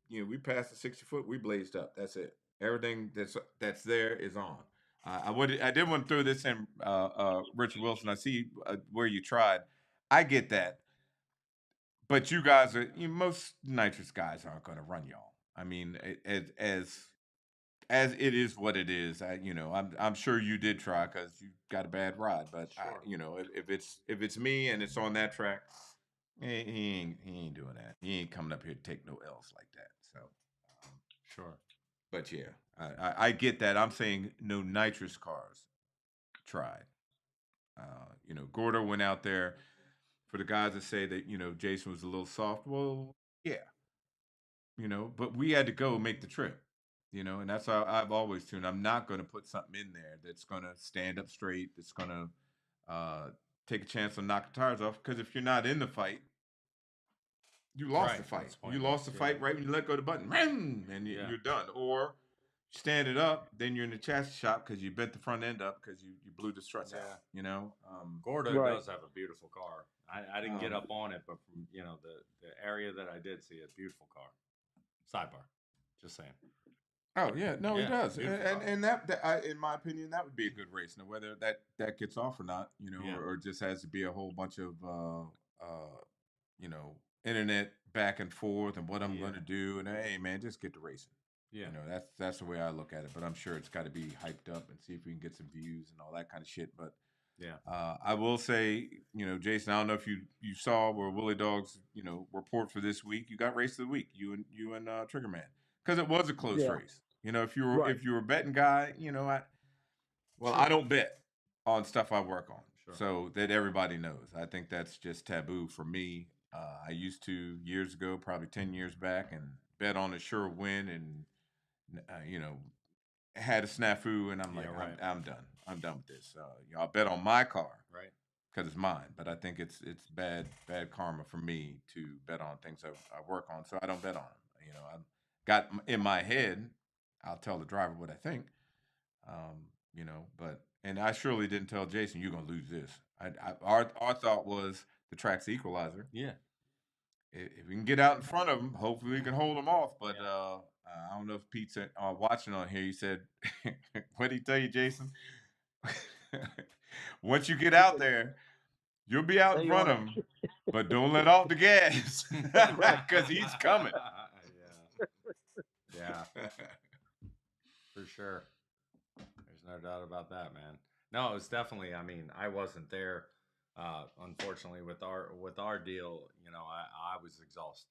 we passed the 60 foot, we blazed up. That's it. Everything that's there is on. I did want to throw this in, Richard Wilson. I see where you tried. I get that, but you guys most nitrous guys aren't going to run y'all. I mean, as as it is what it is. I'm sure you did try because you got a bad ride, but Sure. if it's me and it's on that track, he ain't doing that. He ain't coming up here to take no L's like that. So, um, Sure. but yeah, I get that. I'm saying no nitrous cars tried. Gordo went out there for the guys that say that Jason was a little soft. Well, yeah, but we had to go make the trip. And that's how I've always tuned. I'm not going to put something in there that's going to stand up straight. That's going to take a chance on knocking tires off. Because if you're not in the fight, you lost the Right. fight. It's You lost the pointless, fight right when you let go of the button, and Yeah. you're done. Or stand it up, then you're in the chassis shop because you bent the front end up because you blew the struts Yeah. out. Gordo Right. does have a beautiful car. I didn't get up on it, but from the area that I did see it, beautiful car. Sidebar, just saying. Oh yeah, no, he Yeah, does, beautiful and car. in my opinion, that would be a good race. Now, whether that gets off or not, Yeah. or just has to be a whole bunch of you know, internet back and forth and what I'm going Yeah. to do, and hey, man, just get to racing. Yeah. That's the way I look at it. But I'm sure it's got to be hyped up and see if we can get some views and all that kind of shit. But Yeah. I will say, Jason, I don't know if you saw where Willie Dog's report for this week. You got race of the week, you and Triggerman, because it was a close Yeah. race. If you were Right. if you were a betting guy, Sure. I don't bet on stuff I work on, Sure. so that everybody knows. I think that's just taboo for me. I used to years ago, probably 10 years back, and bet on a sure win, and had a snafu, and I'm Yeah. like, Right. I'm done. I'm done with this. I'll bet on my car Right. because it's mine. But I think it's bad karma for me to bet on things I work on, so I don't bet on them. I've got in my head, I'll tell the driver what I think. But and I surely didn't tell Jason you're gonna lose this. Our thought was the track's the equalizer. Yeah. If we can get out in front of them, hopefully we can hold them off. But Yeah. I don't know if Pete's watching on here. He said, "What did he tell you, Jason? Once you get He out said, there, you'll be out in stay front on of it. him, but don't let off the gas Right. because he's coming." Yeah. Yeah. For sure. There's no doubt about that, man. No, it was definitely. I mean, I wasn't there. Unfortunately, with our deal, I was exhausted.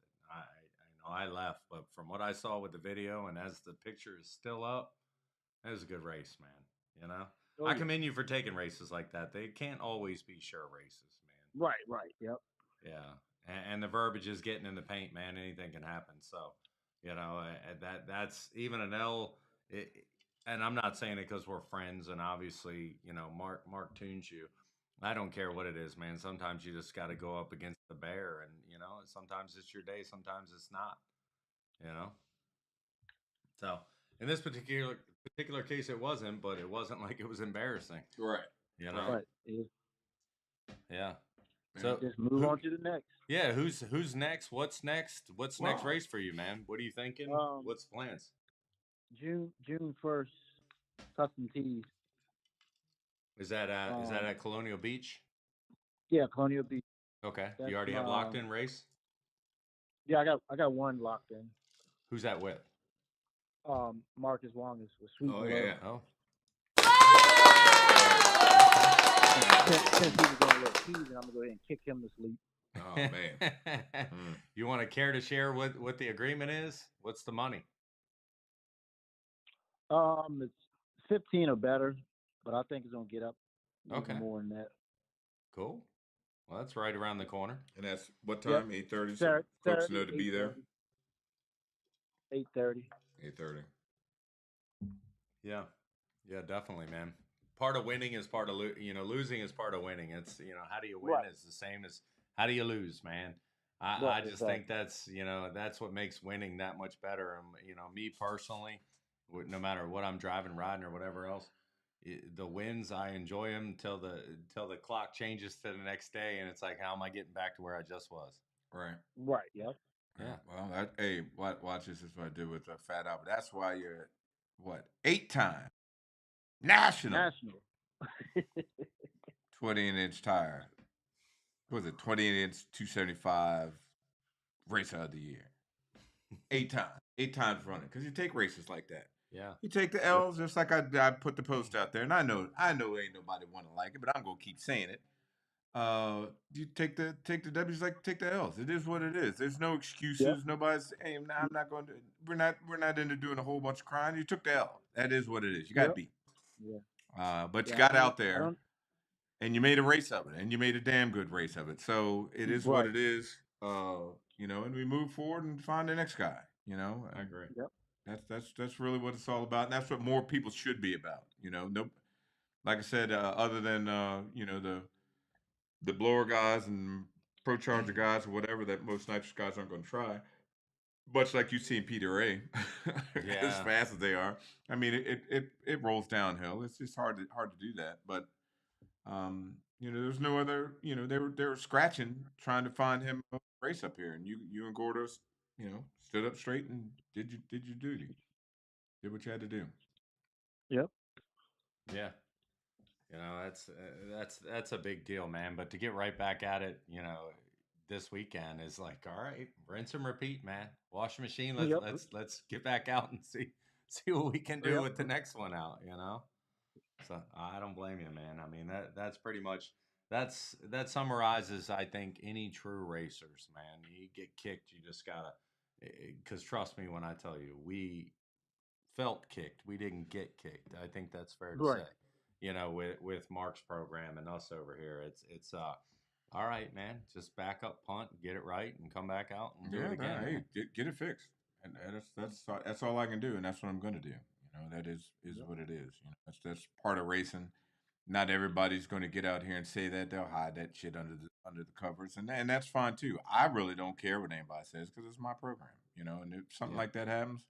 I left, but from what I saw with the video and as the picture is still up, it was a good race, man. Oh I yeah. commend you for taking races like that. They can't always be sure races, man. Right. Right. Yep. Yeah, and the verbiage is getting in the paint, man. Anything can happen. So, that's even an L. And I'm not saying it because we're friends, and obviously, Mark tunes you. I don't care what it is, man. Sometimes you just got to go up against the bear, and sometimes it's your day, sometimes it's not. You know. So in this particular case, it wasn't, but it wasn't like it was embarrassing. Right. You know. Right. Yeah. Yeah. Yeah. So Just move who? on to the next. Yeah, who's next? What's next? What's next Well, race for you, man? What are you thinking? Um, What's the plans? June 1st, custom tees. Is that at Colonial Beach? Yeah, Colonial Beach. Okay. Do That's you already have my. locked in race? Yeah, I got one locked in. Who's that with? Marcus Wong is with Sweet oh and yeah. Low. Oh, Since he was doing a little teasing, I'm gonna go ahead and kick him to sleep. Oh man. You want to care to share what the agreement is? What's the money? It's 15 or better, but I think it's gonna get up Okay. even more than that. Cool. Well, that's right around the corner. And that's what Yep. time? 8:30. So Saturday, folks know to be there. 8:30. 8:30. Yeah. Yeah, definitely, man. Part of winning is part of losing is part of winning. It's how do you win Right. is the same as how do you lose, man. I Right, just exactly. think that's what makes winning that much better. Me personally, no matter what I'm driving, riding, or whatever else, the wins I enjoy them till the clock changes to the next day, and it's like, how am I getting back to where I just was? Right. Right. Yep. Yeah. Well, hey, watch this. Is what I did with Fat Albert. That's why you're what 8-time national National. 20-inch tire. What was it 20-inch 275 racer of the year? 8 times running because you take races like that. Yeah. You take the Yep. L's, just like I put the post out there, and I know ain't nobody want to like it, but I'm gonna keep saying it. You take the W's like take the L's. It is what it is. There's no Yep. excuses. Nobody's. Hey, I'm not going to. We're not into doing a whole bunch of crying. You took the L. That is what it is. You got Yep. beat. Yeah. But you Yeah. got out I there don't. and you made a race of it, and you made a damn good race of it. So it is what Right. it is. And we move forward and find the next guy. I And agree. Yep. that's really what it's all about, and that's what more people should be about. No, like I said, other than the blower guys and pro charger guys or whatever that most nitrous guys aren't going to try. Much like you see in Peter A, as Yeah. fast as they are. I mean, it rolls downhill. It's just hard to do that. But there's no other. They were scratching trying to find him a race up here, and you and Gordos, stood up straight and did your duty, did what you had to do. Yep. Yeah. That's a big deal, man. But to get right back at it, this weekend is like, all right, rinse and repeat, man. Wash the machine. Let's Yep. let's let's get back out and see what we can do Yep. with the next one out. So I don't blame you, man. I mean that's pretty much that summarizes, I think, any true racers, man. You get kicked, you just gotta, because trust me when I tell you, we felt kicked. We didn't get kicked. I think that's fair to Right. say. With Mark's program and us over here, it's all right, man. Just back up, punt, get it right, and come back out and do Yeah, it no, again, hey, man. get it fixed, and that's all I can do, and that's what I'm going to do. That is Yep. what it is. That's part of racing. Not everybody's going to get out here and say that. They'll hide that shit under the covers, and that's fine too. I really don't care what anybody says because it's my program. And if something Yeah, like that happens,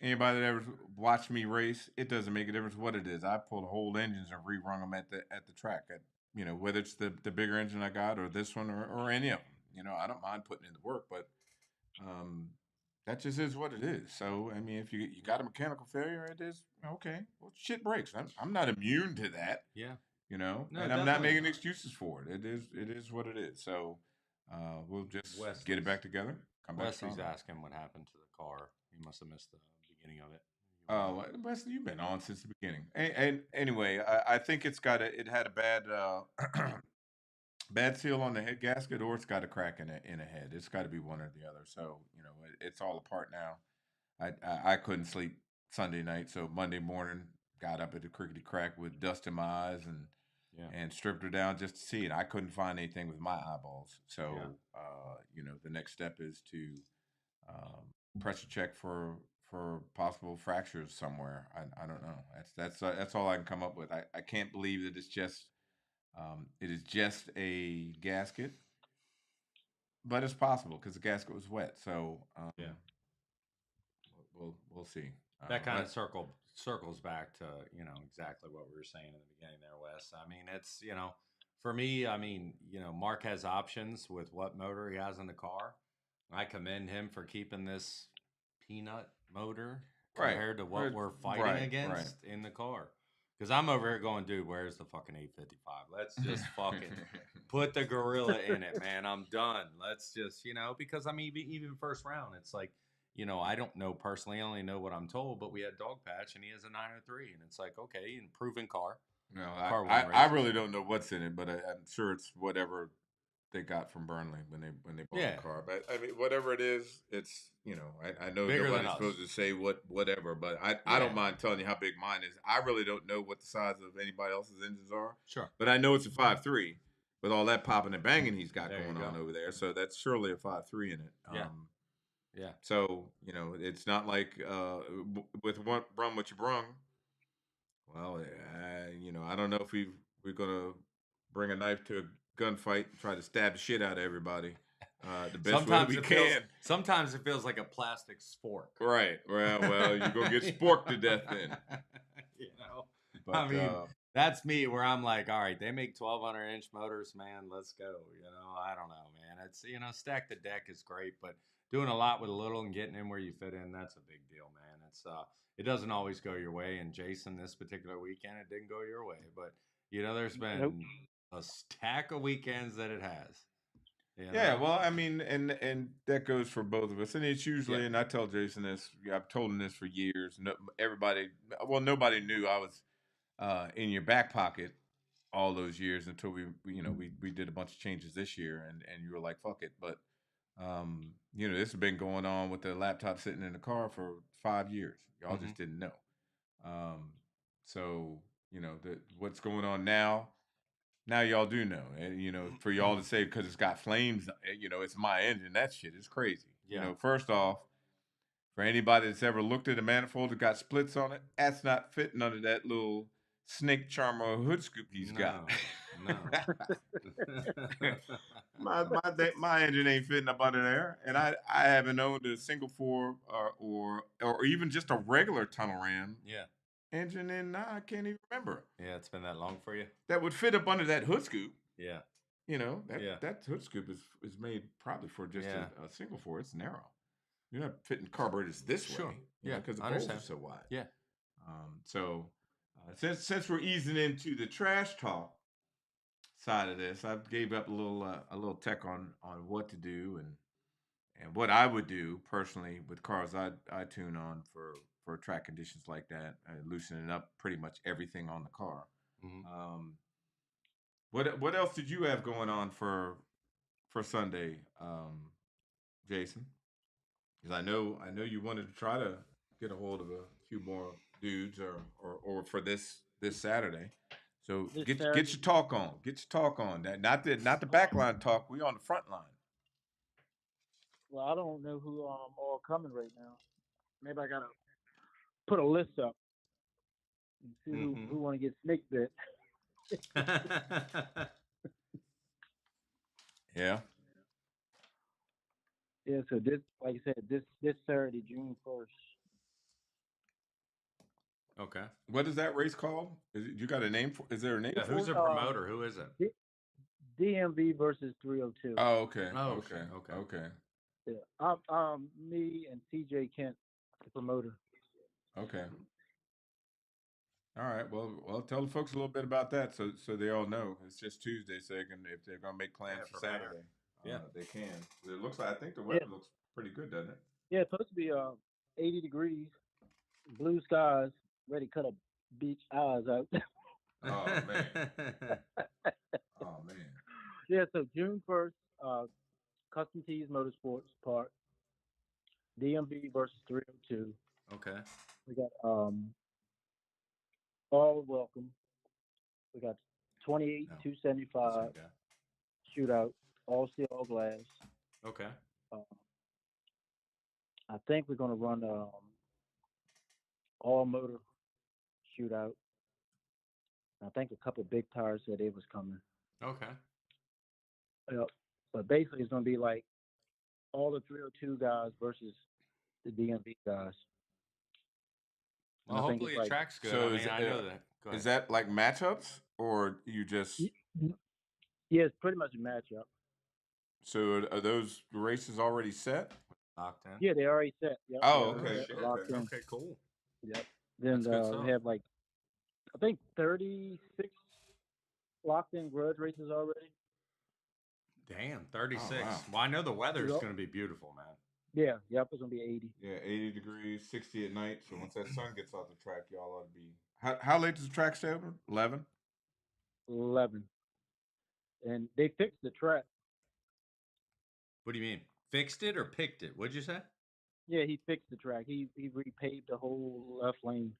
anybody that ever watched me race, it doesn't make a difference what it is. I pulled whole engines and rerun them at the track. Whether it's the bigger engine I got or this one or any of them. I don't mind putting in the work, but um, that just is what it is. So I mean, if you got a mechanical failure, it is okay. Well, shit breaks. I'm not immune to that, yeah. No, and I'm not definitely making not. excuses for it. It is what it is. So we'll just get it Wesley's back together, come back Wesley's stronger. asking what happened to the car. He must have missed the beginning of it. You wanna? Wesley, you've been on since the beginning. And anyway, I think it had a bad bad seal on the head gasket, or it's got a crack in a head. It's got to be one or the other. So it's all apart now. I couldn't sleep Sunday night, so Monday morning got up at the crickety crack with dust in my eyes Yeah, and stripped her down just to see it. I couldn't find anything with my eyeballs. So yeah, the next step is to um, pressure check for possible fractures somewhere. I don't know. That's all I can come up with. I can't believe that it is just a gasket, but it's possible because the gasket was wet. So yeah. we'll see. That kind of But circles back to exactly what we were saying in the beginning there, Wes. I mean, it's for me. I mean, Mark has options with what motor he has in the car. I commend him for keeping this peanut motor right, compared to what right, we're fighting right. against in the car. Because I'm over here going, dude, where's the fucking 855? Let's just fucking put the gorilla in it, man. I'm done. Let's just, because I mean, even first round, it's like, I don't know personally. I only know what I'm told, but we had Dog Patch and he has a 903. And it's like, okay, improving car. No, Car I, won I races. really don't know what's in it, but I'm sure it's whatever they got from Burnley when they bought Yeah. the car. But I mean, whatever it is, it's I know Bigger than nobody's us. supposed to say whatever, but I Yeah. don't mind telling you how big mine is. I really don't know what the size of anybody else's engines are, Sure. but I know it's a 5.3 with all that popping and banging he's got There you going on go. over there. So that's surely a 5.3 in it. Yeah. Yeah. So it's not like with one brung what you brung. Well, I don't know if we're gonna bring a knife to a gunfight and try to stab the shit out of everybody the best way we can. Sometimes it feels like a plastic spork. Right. Well, you're gonna get sporked to death then. you know, But I mean, that's me where I'm like, all right, they make 1200-inch motors, man. Let's go. I don't know, man. It's stack the deck is great, but doing a lot with a little and getting in where you fit in, that's a big deal, man. It doesn't always go your way. And Jason, this particular weekend, it didn't go your way, but there's Nope. been a stack of weekends that it has. Yeah, well, I mean, and that goes for both of us, and it's usually, and I tell Jason this, I've told him this for years. No, everybody, well, nobody knew I was in your back pocket all those years until we did a bunch of changes this year, and you were like, fuck it, but this has been going on with the laptop sitting in the car for 5 years. Y'all just didn't know. Um, so what's going on now. Now y'all do know, and for y'all to say because it's got flames, it's my engine. That shit is crazy. Yeah. First off, for anybody that's ever looked at a manifold that got splits on it, that's not fitting under that little snake charmer hood scoop he's got. No. my engine ain't fitting up under there, and I haven't owned a single four or even just a regular tunnel ram Yeah. engine in I can't even remember. Yeah, it's been that long for you. That would fit up under that hood scoop. Yeah. That hood scoop is made probably for just a single four. It's narrow. You're not fitting carburetors this way. Yeah, because the I bowls are understand. so wide. Yeah. So since we're easing into the trash talk side of this, I gave up a little tech on what to do and what I would do personally with cars I tune on for track conditions like that, loosening up pretty much everything on the car. What else did you have going on for Sunday, Jason? Because I know you wanted to try to get a hold of a few more dudes or for this Saturday. So This get Saturday. your talk on. Get your talk on. That not the back line talk. We on the front line. Well, I don't know who all coming right now. Maybe I gotta put a list up and see who want to get snake bit. Yeah. Yeah, so this, like I said, this Saturday, June 1st. Okay. What is that race called? You got a name for? Is there a name for Who's it? the promoter? Who is it? DMV versus 302. Oh, okay. Oh, Okay. Yeah, me and CJ Kent, the promoter. Okay. All right. Well, tell the folks a little bit about that, so they all know. It's just Tuesday, so if they're gonna make plans for Saturday, they can. It looks like I think the weather looks pretty good, doesn't it? Yeah, it's supposed to be 80 degrees, blue skies, ready to cut a beach eyes out. Oh man. Oh man. Yeah, so June 1st, Custom Tees Motorsports Park, DMV versus 302. Okay. We got all welcome. We got 28 275 shootout, all steel, all glass. Okay. I think we're gonna run all motor shootout. I think a couple big tires said they was coming. Okay. Yep. But basically, it's gonna be like all the 302 guys versus the DMV guys. Well, hopefully the track's good. So I know that. Is that like matchups or you just? Yeah, it's pretty much a matchup. So are those races already set? Locked in. Yeah, they already set. Yep, oh, okay. Okay, cool. Yep. Then we have like, I think 36 locked in grudge races already. Damn, 36. Oh, wow. Well, I know the weather's going to be beautiful, man. Yeah, yep, it's gonna be 80. Yeah, 80 degrees, 60 at night. So once that sun gets off the track, y'all ought to be. How late does the track stay open? 11. 11. And they fixed the track. What do you mean? Fixed it or picked it? What'd you say? Yeah, he fixed the track. He repaved the whole left lane.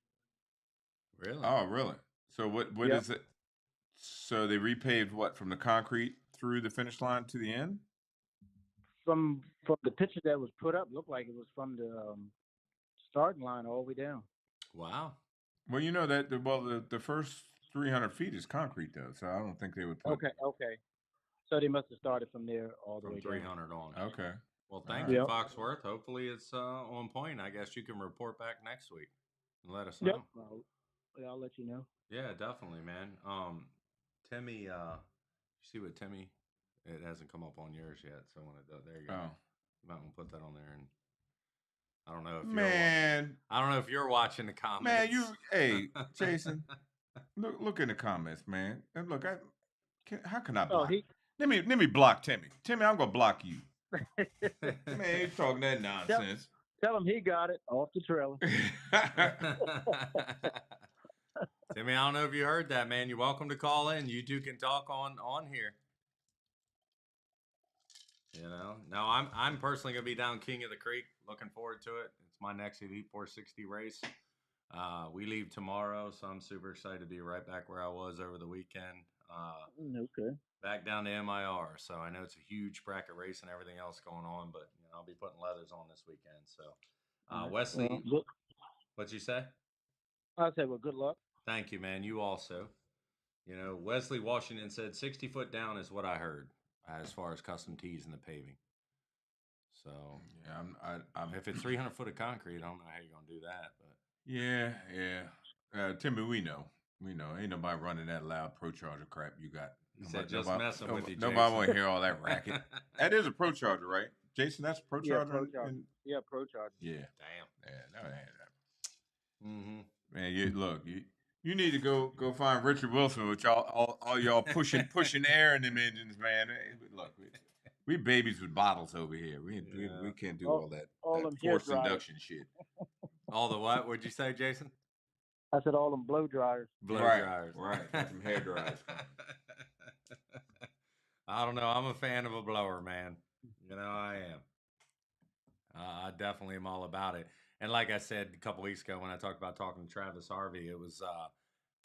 Really? Oh, really? So what is it? So they repaved what from the concrete through the finish line to the end? From the picture that was put up, looked like it was from the starting line all the way down. Wow. Well, you know that the first 300 feet is concrete though, so I don't think they would put. Okay. So they must have started from there all the way from down. 300 on. Okay. Well, thank you, Foxworth. Hopefully it's on point. I guess you can report back next week and let us know. Yep. I'll let you know. Yeah, definitely, man. Timmy, you see what Timmy? It hasn't come up on yours yet, so when it does, there you go. You might want to put that on there, and I don't know if I don't know if you're watching the comments. Man, hey, Jason, look in the comments, man. And look, how can I block? Let me block Timmy. Timmy, I'm gonna block you. Man, he's talking that nonsense. Tell him he got it off the trailer. Timmy, I don't know if you heard that, man. You're welcome to call in. You two can talk on here. You know, no, I'm personally gonna be down King of the Creek. Looking forward to it. It's my next Elite 460 race. We leave tomorrow, so I'm super excited to be right back where I was over the weekend. Okay. Back down to MIR. So I know it's a huge bracket race and everything else going on, but you know, I'll be putting leathers on this weekend. So, Wesley, what'd you say? I said, well, good luck. Thank you, man. You also. You know, Wesley Washington said 60 foot down is what I heard as far as custom tees and the paving. So yeah, I'm if it's 300 foot of concrete, I don't know how you're gonna do that, but yeah. Timmy, we know. Ain't nobody running that loud Pro Charger crap you got. he said just messing with you, Jason. Nobody want to hear all that racket. That is a Pro Charger, right? Jason, that's a Pro Charger. Pro Charger. Yeah, Pro Charger. Yeah. Damn. Yeah, no, that ain't that. Mm-hmm. Man, you need to go find Richard Wilson with all y'all pushing air in them engines, man. Hey, look, we babies with bottles over here. We can't do all that forced induction shit. All the what? What'd you say, Jason? I said all them blow dryers. Blow dryers. Right. Got some hair dryers. I don't know. I'm a fan of a blower, man. You know, I am. I definitely am all about it. And like I said a couple weeks ago when I talked about talking to Travis Harvey, it was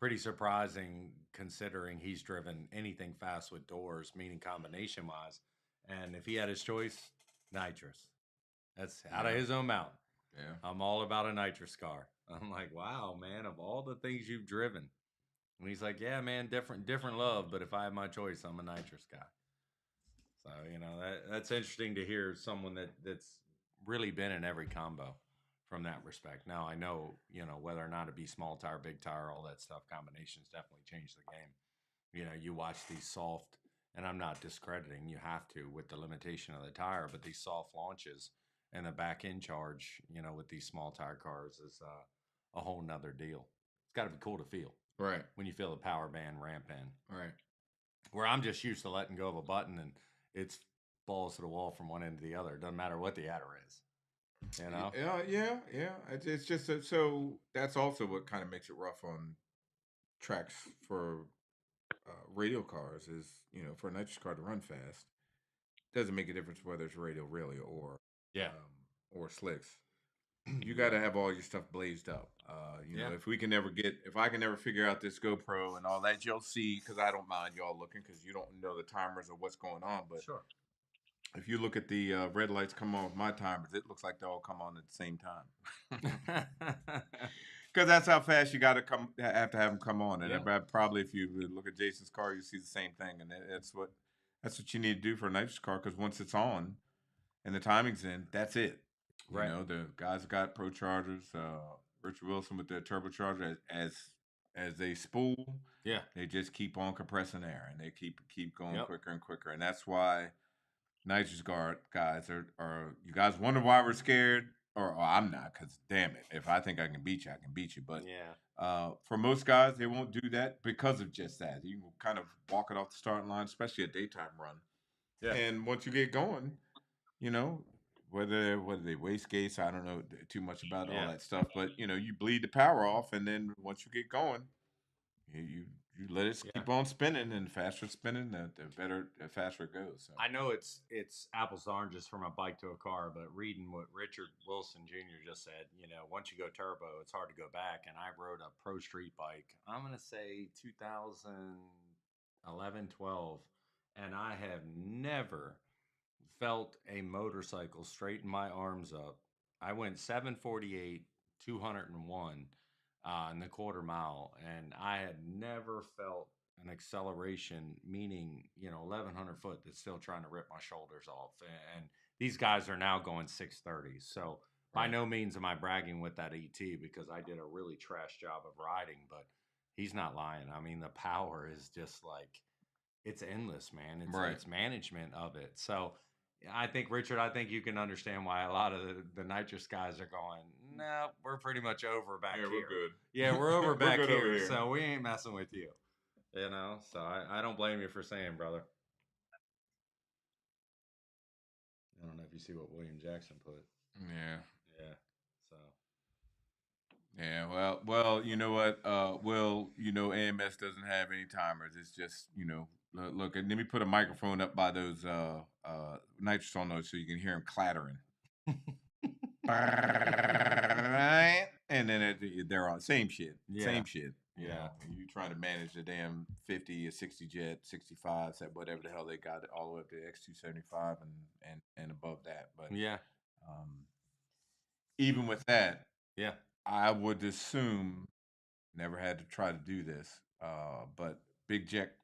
pretty surprising considering he's driven anything fast with doors, meaning combination wise. And if he had his choice, nitrous. That's out of his own mouth. Yeah. I'm all about a nitrous car. I'm like, wow, man, of all the things you've driven. And he's like, yeah, man, different love, but if I have my choice, I'm a nitrous guy. So, you know, that's interesting to hear someone that's really been in every combo from that respect. Now, I know, you know, whether or not it be small tire, big tire, all that stuff, combinations definitely change the game. You know, you watch these soft, and I'm not discrediting, you have to with the limitation of the tire, but these soft launches and the back end charge, you know, with these small tire cars is a whole nother deal. It's got to be cool to feel. Right. When you feel the power band ramp in. Right. Where I'm just used to letting go of a button and it's balls to the wall from one end to the other. It doesn't matter what the adder is. You know? Yeah. It's just so that's also what kind of makes it rough on tracks for radial cars is, you know, for a nitrous car to run fast, doesn't make a difference whether it's radial really or slicks. You got to have all your stuff blazed up. You know, if I can never figure out this GoPro and all that, you'll see, because I don't mind y'all looking because you don't know the timers or what's going on. But sure. If you look at the red lights come on with my timers, it looks like they all come on at the same time. Because that's how fast you got to have to have them come on. And probably if you look at Jason's car, you see the same thing. And that's what you need to do for a nitrous car, because once it's on and the timing's in, that's it. You know, the guys got Pro Chargers, Richard Wilson with their turbocharger as they spool. Yeah, they just keep on compressing air and they keep going quicker and quicker. And that's why nitrous guard guys are you guys wonder why we're scared? Or I'm not, because damn it, if I think I can beat you, I can beat you. But for most guys, they won't do that because of just that. You can kind of walk it off the starting line, especially a daytime run. Yeah. And once you get going, you know, whether they waste gates, I don't know too much about all that stuff. But you know, you bleed the power off, and then once you get going, you let it keep on spinning, and the faster it's spinning, the faster it goes. So. I know it's apples to oranges from a bike to a car, but reading what Richard Wilson Jr. just said, you know, once you go turbo, it's hard to go back. And I rode a Pro Street bike, I'm going to say 2011, 12, and I have never felt a motorcycle straighten my arms up. I went 748, 201 in the quarter mile, and I had never felt an acceleration, meaning, you know, 1,100 foot that's still trying to rip my shoulders off. And these guys are now going 630s. So by no means am I bragging with that ET, because I did a really trash job of riding, but he's not lying. I mean, the power is just like, it's endless, man. It's management of it. So I think, Richard, you can understand why a lot of the nitrous guys are going, no, we're pretty much over back here. We're good. Yeah, we're over back good here, over here. so we ain't messing with you. You know, so I don't blame you for saying, brother. you see what William Jackson put. Yeah. Yeah. So. Yeah, well, you know what? Will, AMS doesn't have any timers. It's just, look, and let me put a microphone up by those nitrous on those so you can hear them clattering. And then they're on same shit. Yeah. Same shit. You Yeah. know, you trying to manage the damn 50 or 60 jet, 65, whatever the hell they got it all the way up to X275 and above that. But Yeah. even with that, Yeah. I would assume, never had to try to do this, but big jet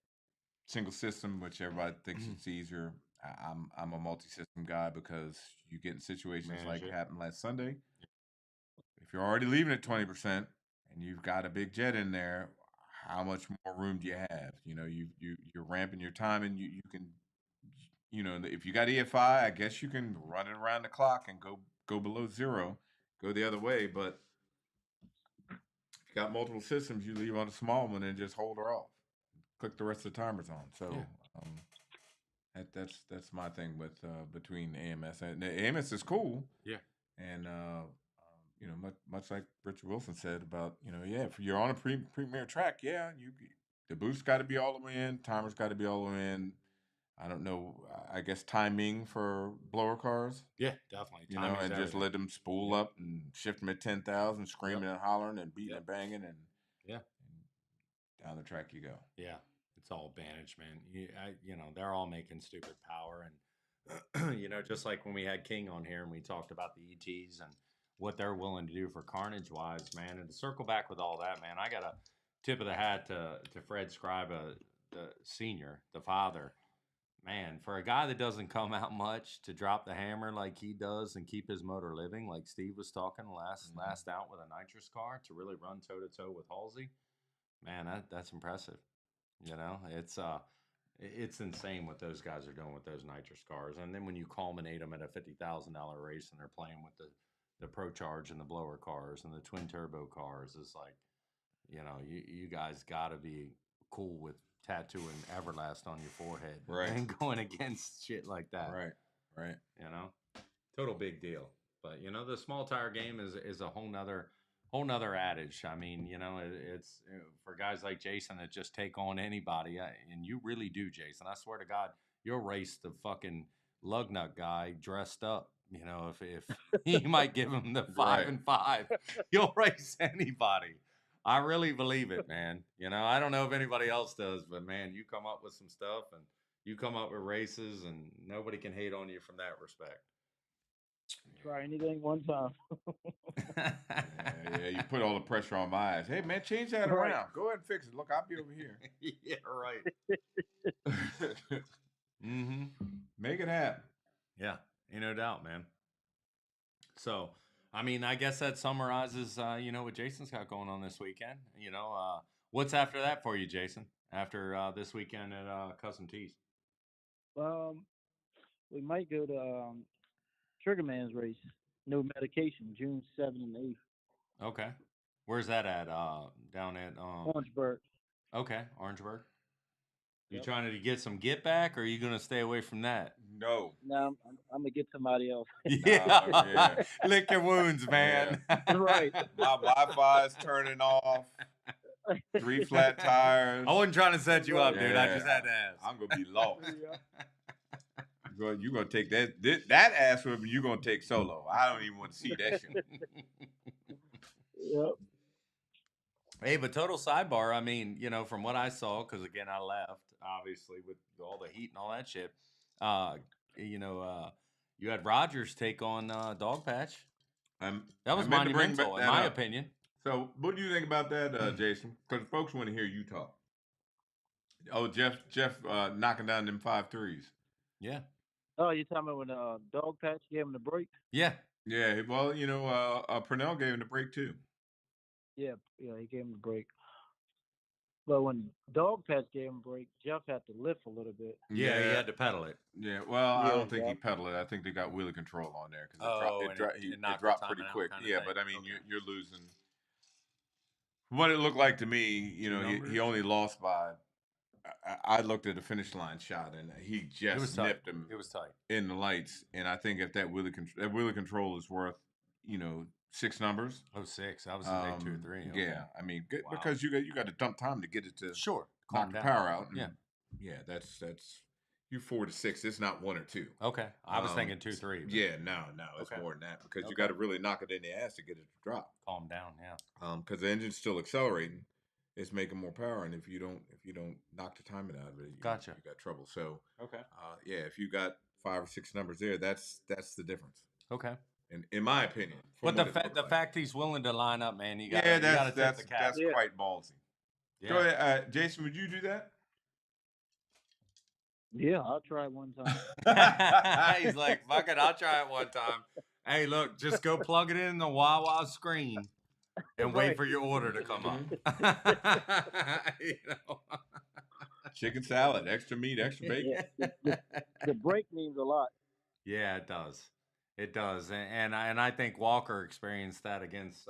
single system, which everybody thinks it's easier. I'm a multi-system guy because you get in situations like happened last Sunday. If you're already leaving at 20% and you've got a big jet in there, how much more room do you have? You're ramping your time, and you can, if you got EFI, I guess you can run it around the clock and go below zero, go the other way. But if you got multiple systems, you leave on a small one and just hold her off. Click the rest of the timers on. So that's my thing with between AMS and AMS is cool. Yeah. And much like Richard Wilson said about, if you're on a premier track, the boost got to be all the way in, timers got to be all the way in. I don't know. I guess timing for blower cars. Yeah, definitely. And just let them spool up and shift them at 10,000, screaming and hollering and beating and banging, and down the track you go. Yeah, it's all management. They're all making stupid power, and just like when we had King on here and we talked about the ETs and what they're willing to do for carnage wise, man. And to circle back with all that, man, I got a tip of the hat to Fred Scriba, the senior, the father. Man, for a guy that doesn't come out much to drop the hammer like he does and keep his motor living, like Steve was talking last out with a nitrous car, to really run toe to toe with Halsey, man, that's impressive. It's insane what those guys are doing with those nitrous cars. And then when you culminate them at a $50,000 race and they're playing with the Pro Charge and the blower cars and the twin turbo cars, it's like, you guys got to be cool with tattooing Everlast on your forehead, right, and going against shit like that, right. Total big deal. But the small tire game is a whole nother adage. I mean, it's for guys like Jason that just take on anybody, and you really do, Jason. I swear to God, you'll race the fucking lug nut guy dressed up. If he might give him the 5 and 5, you'll race anybody. I really believe it, man. I don't know if anybody else does, but man, you come up with some stuff and you come up with races, and nobody can hate on you from that respect. Try anything one time. yeah, you put all the pressure on my eyes. Hey, man, change that around. Go ahead and fix it. Look, I'll be over here. Yeah, right. Mm-hmm. Make it happen. Yeah, ain't no doubt, man. So, I mean, I guess that summarizes, what Jason's got going on this weekend. What's after that for you, Jason? After this weekend at Custom Tees? We might go to Triggerman's race. No medication, June 7th and 8th. Okay. Where's that at? Down at Orangeburg. Okay, Orangeburg. You trying to get some get back, or are you going to stay away from that? No. No, I'm going to get somebody else. Yeah. Lick your wounds, man. Yeah. Right. My Wi-Fi is turning off. 3 flat tires. I wasn't trying to set you up, dude. I just had to ask. I'm going to be lost. You're going to take that ass whipping, you're going to take solo. I don't even want to see that shit. Yep. Hey, but total sidebar, I mean, from what I saw, because again, I left, obviously, with all the heat and all that shit. You had Rogers take on Dog Patch. That was monumental, in my opinion. So, what do you think about that, Jason? Because folks want to hear you talk. Oh, Jeff knocking down them 5.3s. Yeah. Oh, you're talking about when Dog Patch gave him the break? Yeah. Yeah, well, Purnell gave him the break, too. Yeah, he gave him the break. But when Dog Patch gave him a break, Jeff had to lift a little bit. Yeah, he had to pedal it. Yeah, well, I don't think he pedaled it. I think they got wheelie control on there because it dropped pretty quick. Yeah, but I mean, you're losing. What it looked like to me, he only lost by I looked at the finish line shot, and he It just was tight. nipped him It was tight. in the lights. And I think if that wheelie control is worth, 6 numbers. Oh, 6. I was at day 2 or 3. Okay. Yeah, I mean, Wow. because you got to dump time to get it to Sure. knock Calm the down. power out. And Yeah. yeah, that's you 4 to 6. It's not 1 or 2. Okay. I was thinking 2, 3. But Yeah, no, it's Okay. more than that because you Okay. got to really knock it in the ass to get it to drop. calm down. Yeah. Because the engine's still accelerating, it's making more power, and if you don't knock the timing out of it, Gotcha. you got trouble. So, Okay. yeah, if you got 5 or 6 numbers there, that's the difference, Okay. in my opinion. But the fact he's willing to line up, man, you got yeah, you got to tip that's the cap. that's Yeah. quite ballsy. Yeah. Go ahead, Jason. Would you do that? Yeah, I'll try it one time. He's like, fuck it, I'll try it one time. Hey, look, just go plug it in the Wawa screen and wait Right. for your order to come up. You know? Chicken salad, extra meat, extra bacon. Yeah. The break means a lot. Yeah, it does. It does, and I think Walker experienced that against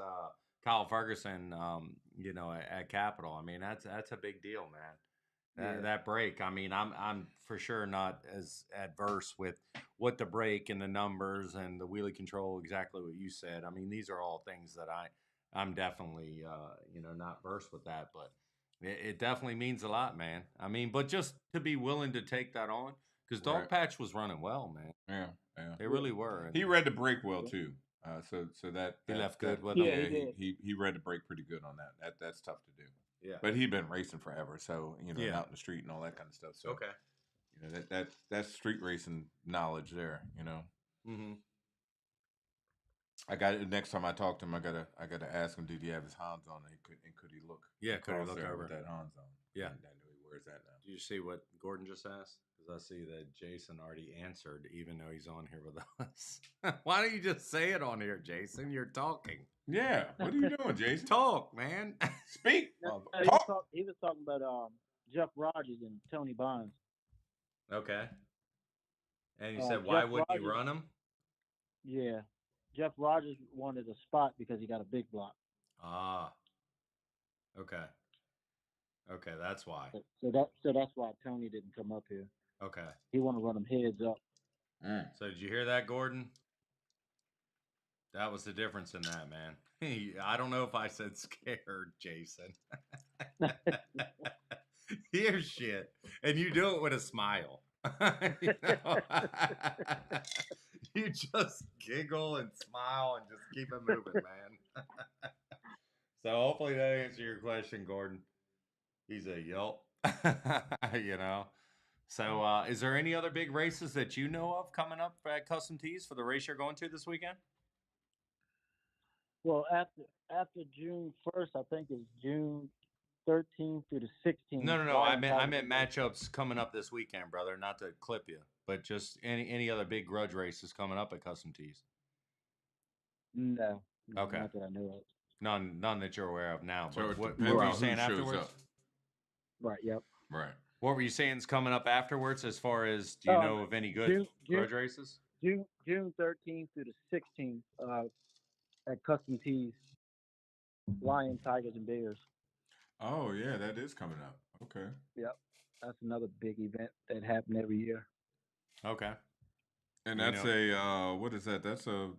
Kyle Ferguson. At Capitol. I mean, that's a big deal, man. That break. I mean, I'm for sure not as adverse with what the break and the numbers and the wheelie control. Exactly what you said. I mean, these are all things that I'm definitely not versed with that, but it definitely means a lot, man. I mean, but just to be willing to take that on because Dog Right. Patch was running well, man. Yeah. They really were. He read the break well too. So that He left that- good with Yeah, them. he did. he read the break pretty good on that. That's tough to do. Yeah. But he'd been racing forever, so Yeah. out in the street and all that kind of stuff. So Okay. that's street racing knowledge there. Mm-hmm. I got it. Next time I talk to him, I gotta ask him, did he have his Hans on? And could he look? Yeah, could he across look there over? with that Hans on? Yeah. And I knew he wears that now. Do you see what Gordon just asked? Because I see that Jason already answered, even though he's on here with us. Why don't you just say it on here, Jason? You're talking. Yeah. What are you doing, Jason? Talk, man. Speak. No, Talk. he was talking about Jeff Rogers and Tony Bonds. Okay. And you Uh, said, why Jeff wouldn't you Rogers- run him? Yeah, Jeff Rogers wanted a spot because he got a big block. Ah. Okay. Okay, that's why. So that's why Tony didn't come up here. Okay. He want to run them heads up. So did you hear that, Gordon? That was the difference in that, man. I don't know if I said scared, Jason. Here's shit. And you do it with a smile. You know? You just giggle and smile and just keep it moving, man. So hopefully that answers your question, Gordon. He's a yelp. So is there any other big races that you know of coming up at Custom Tees for the race you're going to this weekend? Well, after June 1st, I think it's June 13th through the 16th. No. I meant matchups coming up this weekend, brother. Not to clip you, but just any other big grudge races coming up at Custom Tees. No. Okay. Not that I know of. None that you're aware of now. So But it what depends were on you who saying shows afterwards? up. Right. Yep. Right. What were you saying is coming up afterwards? As far as do you know of any good grudge races? June 13th through the 16th at Custom Tees, Lion, Tigers, and Bears. Oh yeah, that is coming up. Okay. Yep. That's another big event that happens every year. Okay. And You that's what is that? That's a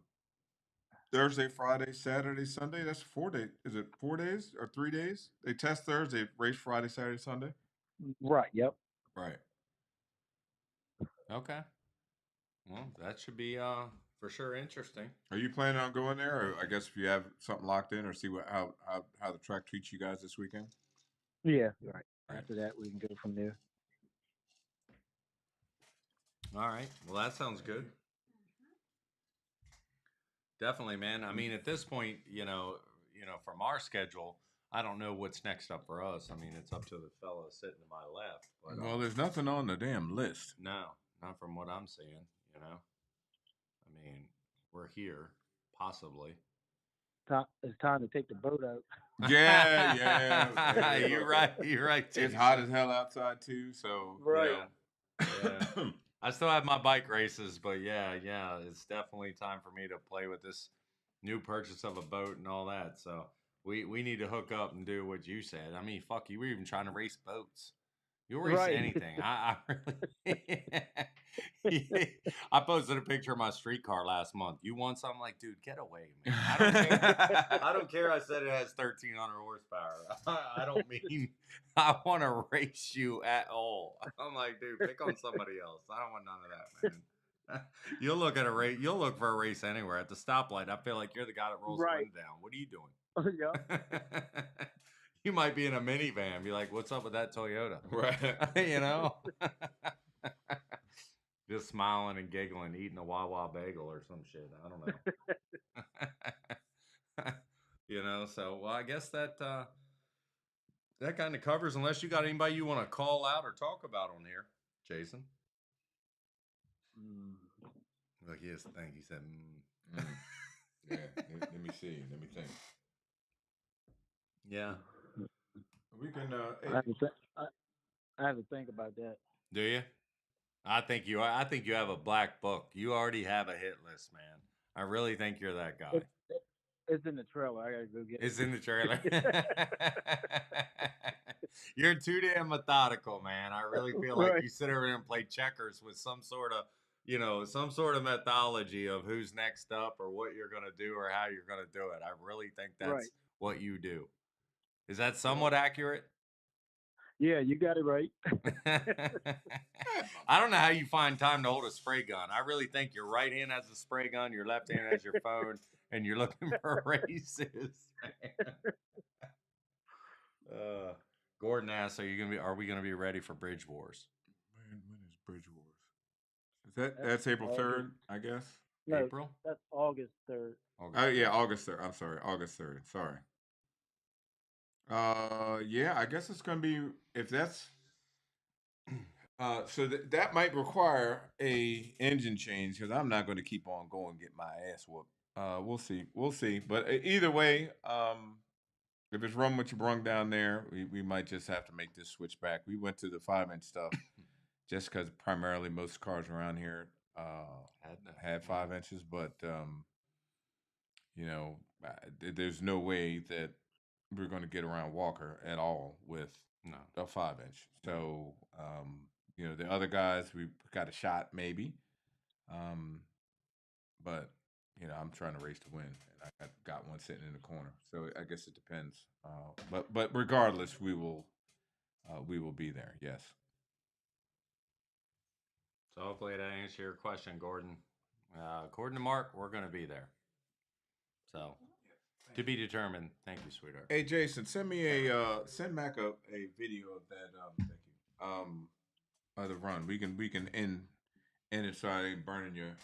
Thursday, Friday, Saturday, Sunday. That's 4 days. Is it 4 days or 3 days? They test Thursday, race Friday, Saturday, Sunday. Right. Yep. Right. Okay. Well, that should be for sure interesting. Are you planning on going there? Or I guess if you have something locked in, or see how the track treats you guys this weekend. Yeah. Right. Right. After that, we can go from there. All right. Well, that sounds good. Definitely, man. I mean, at this point, from our schedule, I don't know what's next up for us. I mean, it's up to the fella sitting to my left. But, Well, there's nothing on the damn list. no, not from what I'm seeing. I mean, we're here, possibly. It's time to take the boat out. Yeah. You're right. You're right. It's Jason. hot as hell outside too. So Right. Yeah. I still have my bike races, but yeah, it's definitely time for me to play with this new purchase of a boat and all that. So we need to hook up and do what you said. I mean, fuck you. We're even trying to race boats. You'll race Right. anything. I really. I posted a picture of my street car last month. You want something? Like, dude, get away, man. I don't care. I don't care. I said it has 1,300 horsepower. I don't mean I want to race you at all. I'm like, dude, pick on somebody else. I don't want none of that, man. You'll look at a race. You'll look for a race anywhere. At the stoplight, I feel like you're the guy that rolls the Right. window down. What are you doing? Yeah. You might be in a minivan. Be like, "What's up with that Toyota?" Right. You know, just smiling and giggling, eating a Wawa bagel or some shit. I don't know. You know, so well, I guess that that kind of covers. Unless you got anybody you want to call out or talk about on here, Jason. Mm. Look, he has to think. He said, Mm. Yeah. Let me see. Let me think. "Yeah." We can. I have to think. I have to think about that. Do you? I think you. I think you have a black book. You already have a hit list, man. I really think you're that guy. It's in the trailer. I gotta go get It's it. in the trailer. You're too damn methodical, man. I really feel like Right. you sit over there and play checkers with some sort of, some sort of methodology of who's next up or what you're going to do or how you're going to do it. I really think that's Right. what you do. Is that somewhat accurate? Yeah, you got it right. I don't know how you find time to hold a spray gun. I really think your right hand has a spray gun, your left hand has your phone, and you're looking for races. Gordon asks, are we gonna be ready for Bridge Wars? When is Bridge Wars? Is that's April August. 3rd? I guess. No, April? that's August 3rd. Oh yeah, August 3rd. I'm sorry, August 3rd. Sorry. Yeah, I guess it's gonna be if that's. So that might require a engine change because I'm not going to keep on going and get my ass whooped. We'll see, we'll see. But either way, if it's run what you brung down there, we might just have to make this switch back. We went to the 5-inch stuff just because primarily most cars around here had 5 inches, but there's no way that we're going to get around Walker at all with No. a 5-inch. So the other guys we got a shot maybe, but I'm trying to race to win, and I got one sitting in the corner. So I guess it depends. But regardless, we will be there. Yes. So hopefully that answers your question, Gordon. According to Mark, we're gonna be there. So to be determined. Thank you, sweetheart. Hey Jason, send me send Mac a video of that. Thank you. Of the run. We can end it so I ain't burning your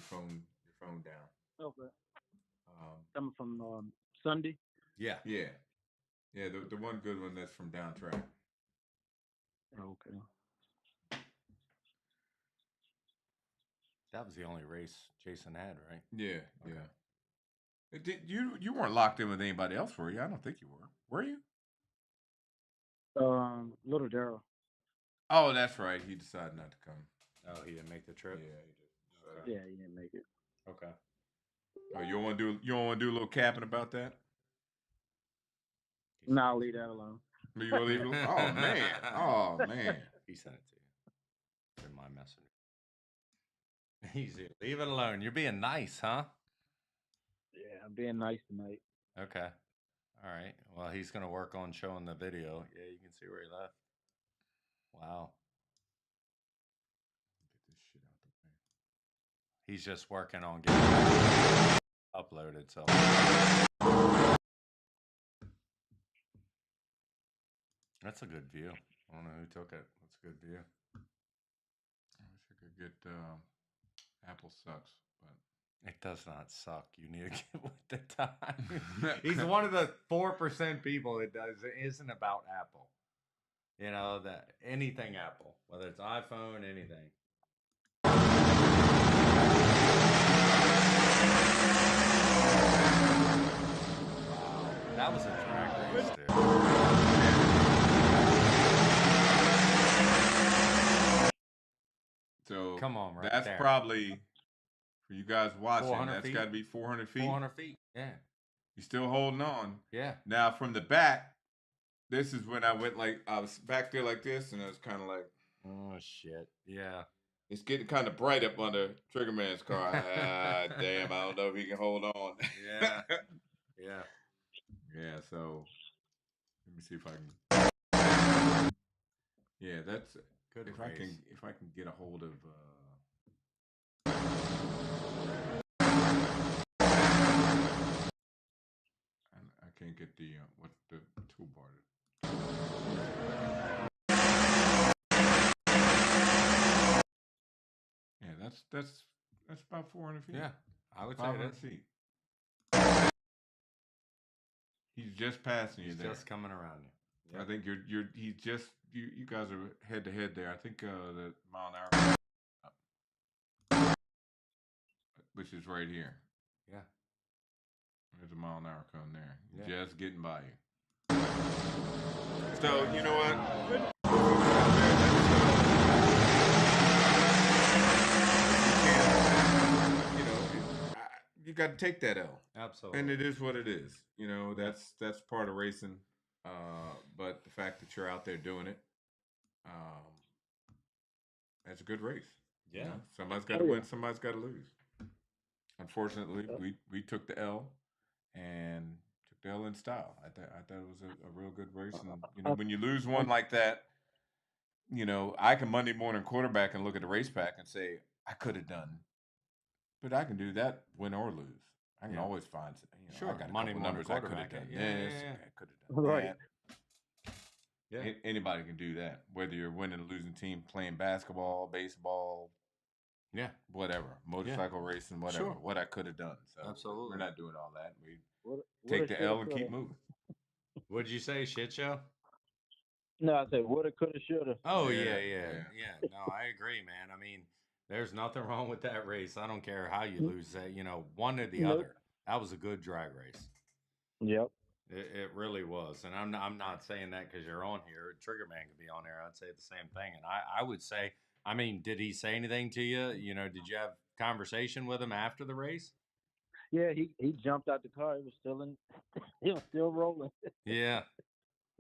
phone down. Okay. Coming from Sunday. Yeah. Yeah. The one good one that's from down track. Okay. That was the only race Jason had, right? Yeah, Okay. yeah. Did you weren't locked in with anybody else, were you? I don't think you were. Were you? Little Daryl. Oh, that's right. He decided not to come. Oh, he didn't make the trip. Yeah, he did. Yeah, he didn't make it. Okay. Oh, you don't want to do a little capping about that? No, I'll leave that alone. You gonna leave it alone? Oh man. Oh man. He sent it to you. It's in my messenger. Easy. Leave it alone. You're being nice, huh? Yeah, I'm being nice tonight. Okay. All right. Well, he's gonna work on showing the video. Yeah, you can see where he left. Wow. Get this shit out the way. He's just working on getting it uploaded. So. That's a good view. I don't know who took it. That's a good view. I wish I could get Apple sucks, but It does not suck. You need to get with the time. He's one of the 4% people that isn't about Apple. That anything Apple, whether it's iPhone, anything. Wow, that was a drag race, dude. So Come on, right that's there. probably for you guys watching. 400 That's feet? got to be 400 feet. 400 feet. Yeah. You still holding on? Yeah. Now from the back, This is when I went like I was back there like this, and I was kind of like, oh shit. Yeah. it's getting kind of bright up under Triggerman's car. Ah, damn! I don't know if he can hold on. Yeah. Yeah. Yeah. So let me see if I can. Yeah, that's Good if race. I can get a hold of. I can't get the what's the toolbar. Yeah, that's about 400 feet. Yeah. I would say 500 that. feet. He's just passing you He's there. just coming around you. I Yep. think he's just you guys are head to head there. I think the mile an hour, which is right here. Yeah. There's a mile an hour cone there. Yeah. Just getting by you. So you know what? You know, you got to take that L. Absolutely. And it is what it is. You know, that's part of racing. But the fact that you're out there doing it, that's a good race. Yeah. You know, somebody's got to win, somebody's got to lose. Unfortunately, we took the L and took the L in style. I thought it was a real good race. And you know, when you lose one like that, you know, I can Monday morning quarterback and look at the race pack and say I could have done, but I can do that win or lose. I can always find, you know, Sure. I got a Monday couple morning numbers I could have quarterback. done Yeah, this, yeah, yeah. I could have done Right. that. Yeah. Anybody can do that, whether you're winning or losing team, playing basketball, baseball, Yeah. whatever, motorcycle racing, whatever. Sure. What I could have done. So Absolutely. we're not doing all that. We What take the L and keep moving. What'd you say? Shit show? No, I said woulda, coulda, shoulda. Oh Yeah, yeah. No, I agree, man. I mean, there's nothing wrong with that race. I don't care how you lose that. You know, one or the Nope. other. That was a good drag race. Yep. It really was, and I'm not saying that because you're on here. Triggerman could be on here. I'd say the same thing, and I would say, I mean, did he say anything to you? You know, did you have conversation with him after the race? Yeah, he jumped out the car. It was still in. He was still rolling. Yeah,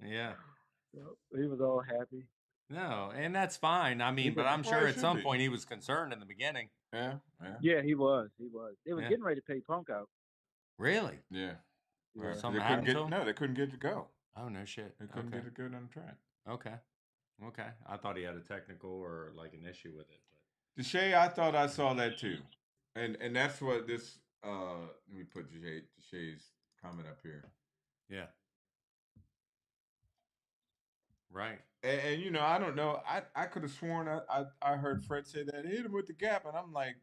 yeah. Yep. He was all happy. No, and that's fine. I mean, but I'm Well, sure it at should some be. point he was concerned in the beginning. Yeah. Yeah, he was. He was. They was Yeah. getting ready to pay Punk out. Really? Yeah. Yeah. Something They couldn't happened get to him? no, they couldn't get to go. Oh no shit. They couldn't Okay. get it good on the track. Okay. I thought he had a technical or like an issue with it, but Deshay, I thought I saw that too. And that's what this let me put Deshay's comment up here. yeah. Right. And you know, I don't know. I could have sworn I heard Fred say that hit him with the gap, and I'm like,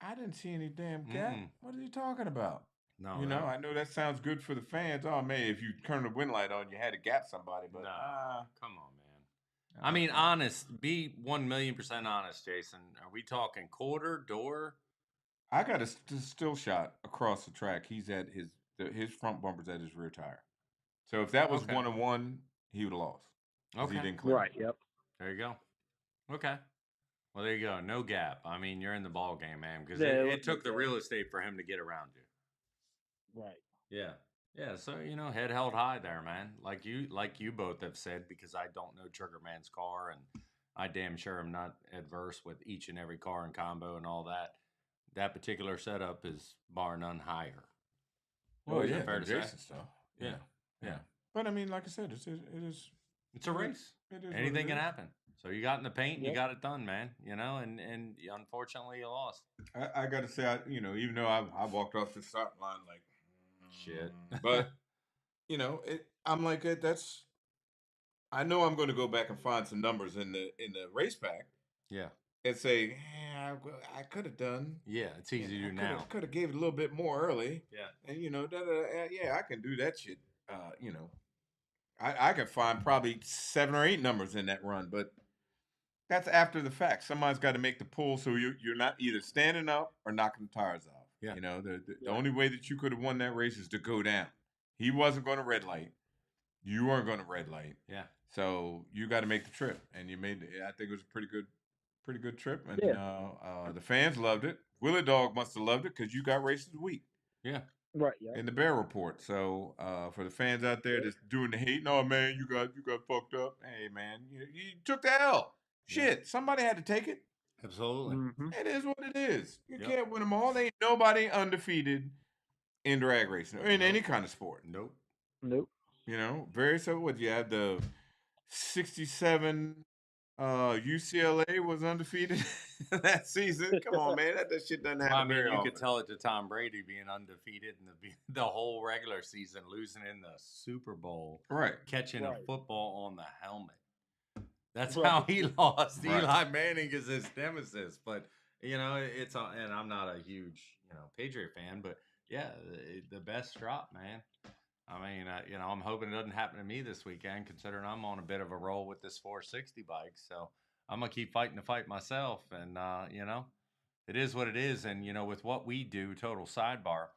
I didn't see any damn gap. Mm-mm. What are you talking about? No. You know, I know that sounds good for the fans. Oh man, if you turn the wind light on, you had to gap somebody, but No. Come on, man. I I mean, honest. Be 1,000,000% honest, Jason. Are we talking quarter, door? I got a still shot across the track. He's at his front bumper's at his rear tire. So if that was Okay. 1-on-1, he would have lost. 'Cause Okay. he didn't clear. Right. Yep. There you go. Okay. Well, there you go. No gap. I mean, you're in the ball game, man, because Yeah, it took the real estate for him to get around you. Right. Yeah. Yeah. So, you know, head held high there, man. Like you both have said, because I don't know Triggerman's car, and I damn sure am not adverse with each and every car and combo and all that. That particular setup is bar none higher. Well, Is yeah, that fair to Jason say? stuff. Yeah. But I mean, like I said, it is. It's a race. It is what Anything it can is. happen. So you got in the paint, and you Yep. got it done, man. You know, and unfortunately you lost. I got to say, you know, even though I walked off the start line like Shit. but you know, I'm like that's. I know I'm going to go back and find some numbers in the race pack Yeah. and say, I could have done. Yeah, it's easy to do now. Could have gave it a little bit more early. Yeah. And you know, yeah, I can do that shit. You know, I can find probably 7 or 8 numbers in that run, but that's after the fact. Somebody's got to make the pull, so you're not either standing up or knocking the tires off. Yeah. You know, the only way that you could have won that race is to go down. He wasn't going to red light. You weren't going to red light. Yeah. So you got to make the trip, and you made it. I think it was a pretty good trip, and the fans loved it. Willie Dog must have loved it because you got race of the week. Yeah. Right. Yeah. in the Bear Report. So for the fans out there that's doing the hate, no man, you got fucked up. Hey man, you took the L. Yeah. Shit, somebody had to take it. Absolutely. Mm-hmm. It is what it is. You Yep. can't win them all. Ain't nobody undefeated in drag racing or in any Nope. kind of sport. Nope. Nope. You know, very so. What you had the 67 UCLA was undefeated that season. Come on, man, that shit doesn't Well, happen I mean, very you often. could tell it to Tom Brady being undefeated in the whole regular season, losing in the Super Bowl, Right. catching a Right. football on the helmet. That's Right. how he lost. Right. Eli Manning is his nemesis, but and I'm not a huge Patriot fan, but yeah, the best drop, man. I mean, I'm hoping it doesn't happen to me this weekend, considering I'm on a bit of a roll with this 460 bike. So I'm gonna keep fighting the fight myself, and it is what it is. And with what we do, total sidebar,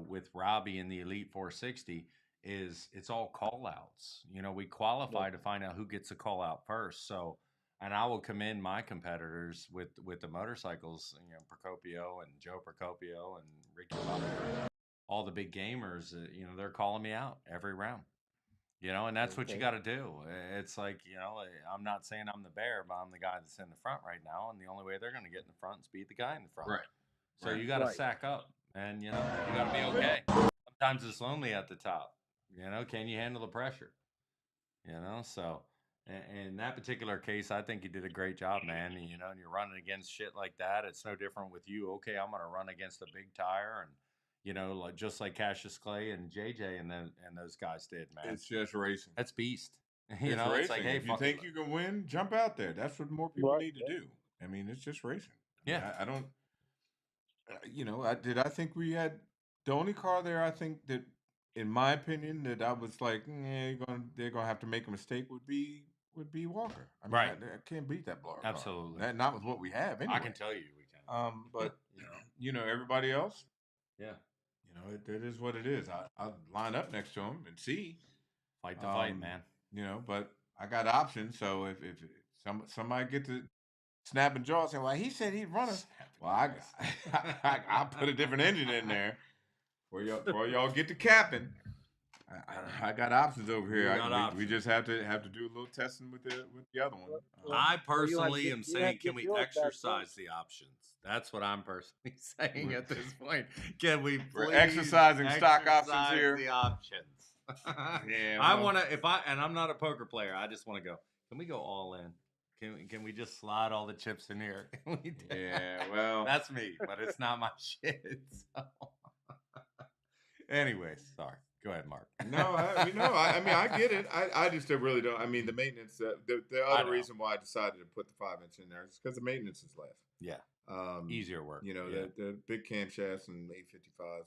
with Robbie and the Elite 460, is it's all call outs. We qualify to find out who gets a call out first. So, and I will commend my competitors with the motorcycles, Procopio and Joe Procopio and Ricky Bobby, all the big gamers, they're calling me out every round. And that's what you Okay. got to do. It's like, I'm not saying I'm the bear, but I'm the guy that's in the front right now. And the only way they're going to get in the front is beat the guy in the front. Right. So Right. you got to Right. sack up and, you got to be okay. Sometimes it's lonely at the top. Can you handle the pressure? So in that particular case, I think you did a great job, man. And you're running against shit like that. It's no different with you. Okay, I'm going to run against a big tire and, like just like Cassius Clay and JJ and those guys did, man. It's just racing. That's beast. It's It's racing. like, hey, if you fuck think it. you can win, jump out there. That's what more people Right. need to do. I mean, it's just racing. I mean, Yeah. I don't. I think we had the only car there. I think that, in my opinion, that I was like, they're gonna have to make a mistake would be Walker. I mean, Right. I can't beat that blower. Absolutely. Car. Not with what we have. Anyway. I can tell you we can. But everybody else. Yeah. It is what it is. I'll line up next to him and see. Fight the fight, man. But I got options. So if somebody get to snapping jaws saying, well, he said he'd run us. Well, I'll put a different engine in there for y'all get to capping. I got options over here. We just have to do a little testing with the other one. I Well, you have personally to- am you have saying, to can get we yours back exercise first. the options? That's what I'm personally saying at this point. Can we We're please exercising stock options exercise here. The options. Yeah, I well. want to. And I'm not a poker player. I just want to go. Can we go all in? Can we just slide all the chips in here? Yeah, well. That's me, but it's not my shit. So. Anyways, sorry. Go ahead, Mark. No, I mean, I get it. I just really don't. I mean, the maintenance. The other reason why I decided to put the 5-inch in there is because the maintenance is less. Yeah. Easier work. The big camshafts and 855s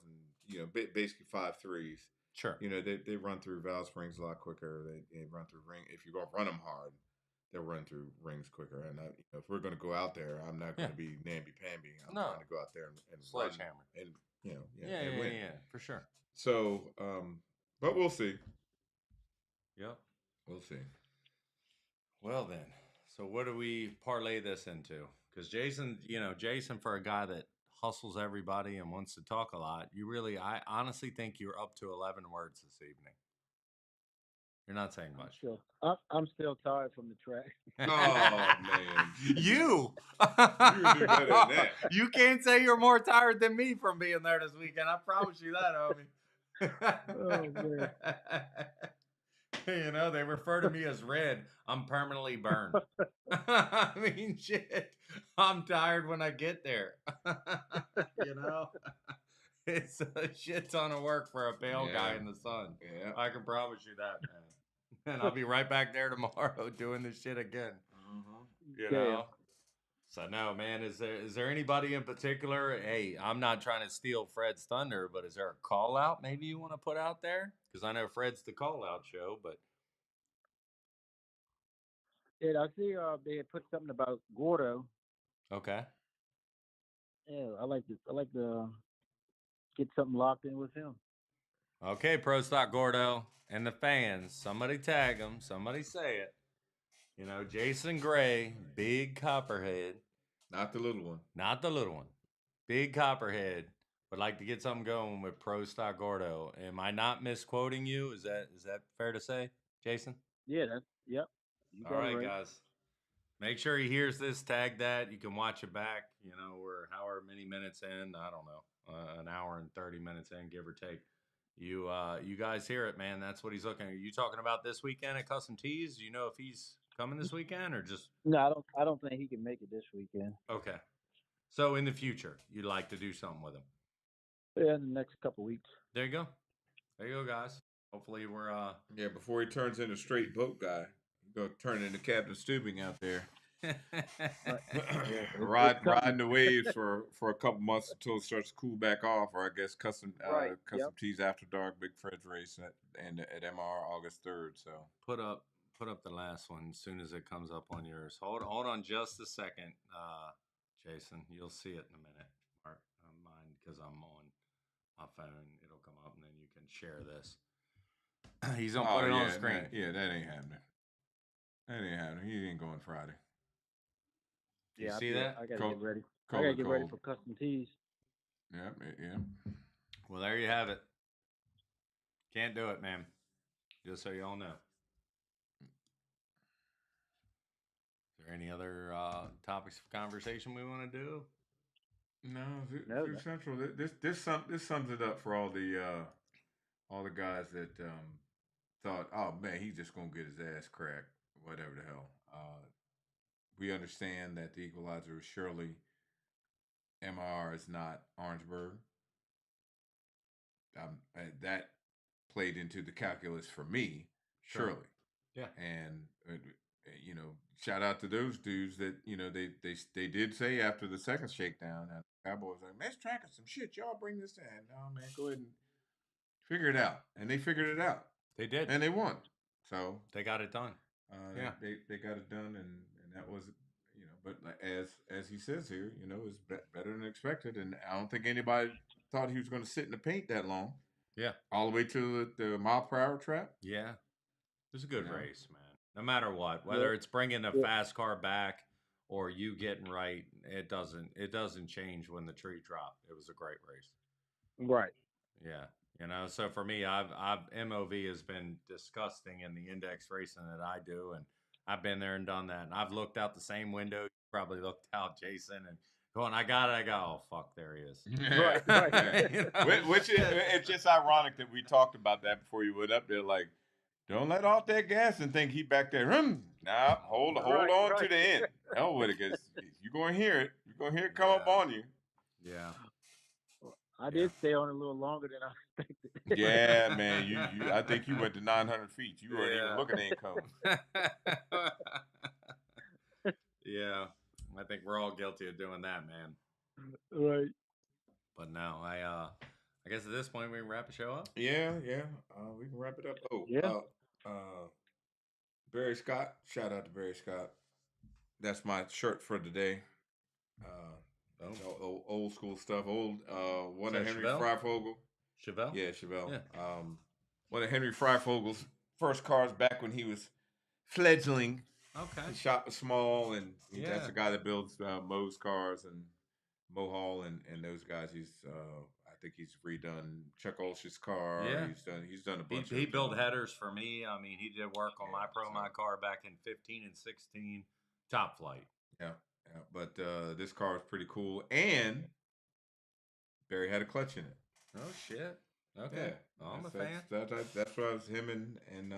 and basically 5.3s. Sure. They run through valve springs a lot quicker. They run through ring. If you're gonna run them hard, they'll run through rings quicker. And if we're gonna go out there, I'm not gonna be namby pamby. I'm trying to go out there and sledgehammer and win. Yeah, for sure. So, but we'll see. Yep. We'll see. Well then, so what do we parlay this into? Because Jason, for a guy that hustles everybody and wants to talk a lot, I honestly think you're up to 11 words this evening. You're not saying much. I'm still tired from the track. Oh man, you do better than that. You can't say you're more tired than me from being there this weekend. I promise you that, homie. Oh man. They refer to me as red. I'm permanently burned. I mean, shit. I'm tired when I get there. It's a shit ton of work for a pale guy in the sun. Yeah. I can promise you that, man. And I'll be right back there tomorrow doing this shit again. So no, man. Is there anybody in particular? Hey, I'm not trying to steal Fred's thunder, but is there a call out maybe you want to put out there? Because I know Fred's the call out show, but Yeah, I see they had put something about Gordo. okay. Yeah, I like to get something locked in with him. Okay, Pro Stock Gordo and the fans. Somebody tag him. Somebody say it. Jason Gray, big Copperhead. Not the little one. Not the little one. Big Copperhead would like to get something going with Pro Stock Gordo. Am I not misquoting you? Is that fair to say, Jason? Yeah, that's yep. You All got it right, right. guys. Make sure he hears this. Tag that. You can watch it back. We're however many minutes in. I don't know, an hour and 30 minutes in, give or take. You guys hear it, man. That's what he's looking at. Are you talking about this weekend at Custom Tees? Do you know if he's coming this weekend or just No, I don't think he can make it this weekend. okay? So in the future, you'd like to do something with him. Yeah, in the next couple weeks. There you go. There you go, guys. Hopefully we're Yeah, before he turns into straight boat guy, he go turn into Captain Stubing out there. Right. Yeah, it's coming. Riding the waves for a couple months until it starts to cool back off, or I guess custom Right. custom Yep. tees after dark, Big Fred's race at MR August 3rd. So put up the last one as soon as it comes up on yours. Hold on just a second, Jason. You'll see it in a minute. Mark, mine because I'm on my phone. It'll come up and then you can share this. He's gonna put it on the screen. That ain't happening. That ain't happening. He ain't going Friday. You Yeah, see that? I gotta Cold- get ready. I cold gotta and get ready cold. for custom tees. Yeah. Well, there you have it. Can't do it, man. Just so you all know. Is there any other topics of conversation we want to do? No, No, Zoo Central. This sums it up for all the guys that thought, oh man, he's just gonna get his ass cracked, whatever the hell. We understand that the equalizer is surely MR is not Orangeburg. That played into the calculus for me, Sure. surely. Yeah. And shout out to those dudes that they did say after the second shakedown, and the Cowboys like, let's track some shit. Y'all bring this in. No man, go ahead and figure it out. And they figured it out. They did. And they won. So they got it done. Yeah. They got it done, and that was But as he says here, it's better than expected, and I don't think anybody thought he was going to sit in the paint that long. Yeah. All the way to the mile per hour trap. Yeah. It was a good race, man. No matter what, whether it's bringing a fast car back or you getting right, it doesn't change when the tree dropped. It was a great race. Right. Yeah. So for me, I've MOV has been disgusting in the index racing that I do, and I've been there and done that. And I've looked out the same window you probably looked out, Jason, and going, I got it. I go, oh fuck, there he is. Right. Which is, it's just ironic that we talked about that before you went up there. Like, don't let off that gas and think he back there. Nah, hold on to the end. Hell with it, because you're gonna hear it. You're gonna hear it come up on you. Yeah. I did stay on a little longer than I expected. Yeah, man. You I think you went to 900 feet. You weren't even looking at income. Yeah. I think we're all guilty of doing that, man. Right. But no, I guess at this point we can wrap the show up. Yeah. We can wrap it up. Oh, yeah. Barry Scott. Shout out to Barry Scott. That's my shirt for today. Old school stuff. One of Henry Freifogel. Chevelle? Yeah, Chevelle. Yeah. One of Henry Freifogel's first cars back when he was fledgling. Okay. His shop was small, and that's the guy that builds Moe's cars and Mohall and those guys. I think he's redone Chuck Olsh's car. Yeah. He's done a bunch. He built headers for me. I mean, he did work on my car back in 15 and 16. Top flight. Yeah. But this car is pretty cool, and Barry had a clutch in it. Oh shit! Okay, yeah. I'm a fan. That's what I was him and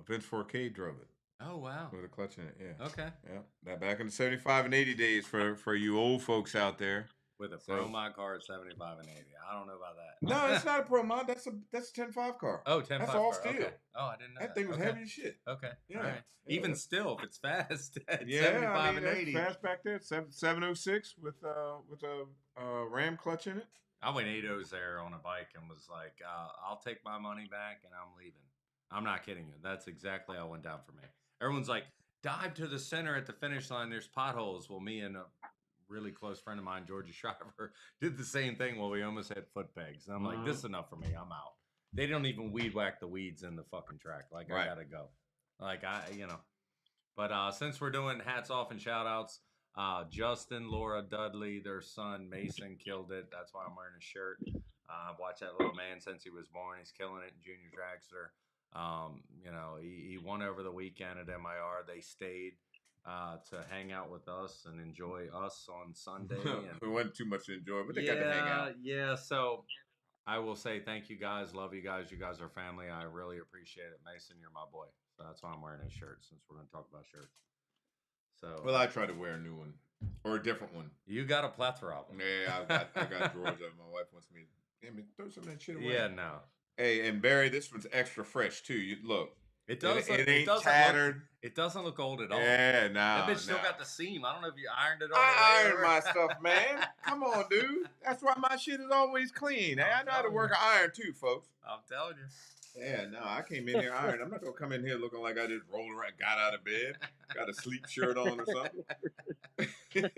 Vince 4K drove it. Oh wow! With a clutch in it, yeah. Okay. Yeah, that back in the 75 and 80 days for you old folks out there. With a Pro Mod car at 75 and 80. I don't know about that. No, it's not a Pro Mod. That's a 10.5 car. Oh, 10.5 That's all car. steel. Okay. Oh, I didn't know that thing was heavy as shit. Okay. Yeah. All right. Yeah. Even still, if it's fast at 75 and 80. Fast back there. 706 with a Ram clutch in it. I went 8.0s there on a bike and was like, I'll take my money back and I'm leaving. I'm not kidding you. That's exactly how it went down for me. Everyone's like, dive to the center at the finish line. There's potholes. Well, me and a really close friend of mine, Georgia Shriver, did the same thing. Well, we almost had foot pegs. And I'm like, this is enough for me. I'm out. They don't even weed whack the weeds in the fucking track. Like, I gotta go. Like, But since we're doing hats off and shout outs, Justin, Laura, Dudley, their son Mason killed it. That's why I'm wearing a shirt. I've watched that little man since he was born. He's killing it in junior dragster. He won over the weekend at MIR. They stayed to hang out with us and enjoy us on Sunday. And it wasn't too much to enjoy, but they got to hang out. Yeah. So I will say thank you guys. Love you guys. You guys are family. I really appreciate it. Mason, you're my boy. So that's why I'm wearing his shirt since we're going to talk about shirts. So Well, I try to wear a new one or a different one. You got a plethora of them. Yeah, I got drawers of. My wife wants me to throw some of that shit away. Yeah, no. Hey, and Barry, this one's extra fresh too. You look. It does. It ain't tattered. It doesn't look old at all. Yeah, nah. That bitch still got the seam. I don't know if you ironed it. I iron my stuff, man. Come on, dude. That's why my shit is always clean. Hey, I know how to work an iron too, folks. I'm telling you. Yeah, no, I came in here iron. I'm not gonna come in here looking like I just rolled around, got out of bed, got a sleep shirt on or something.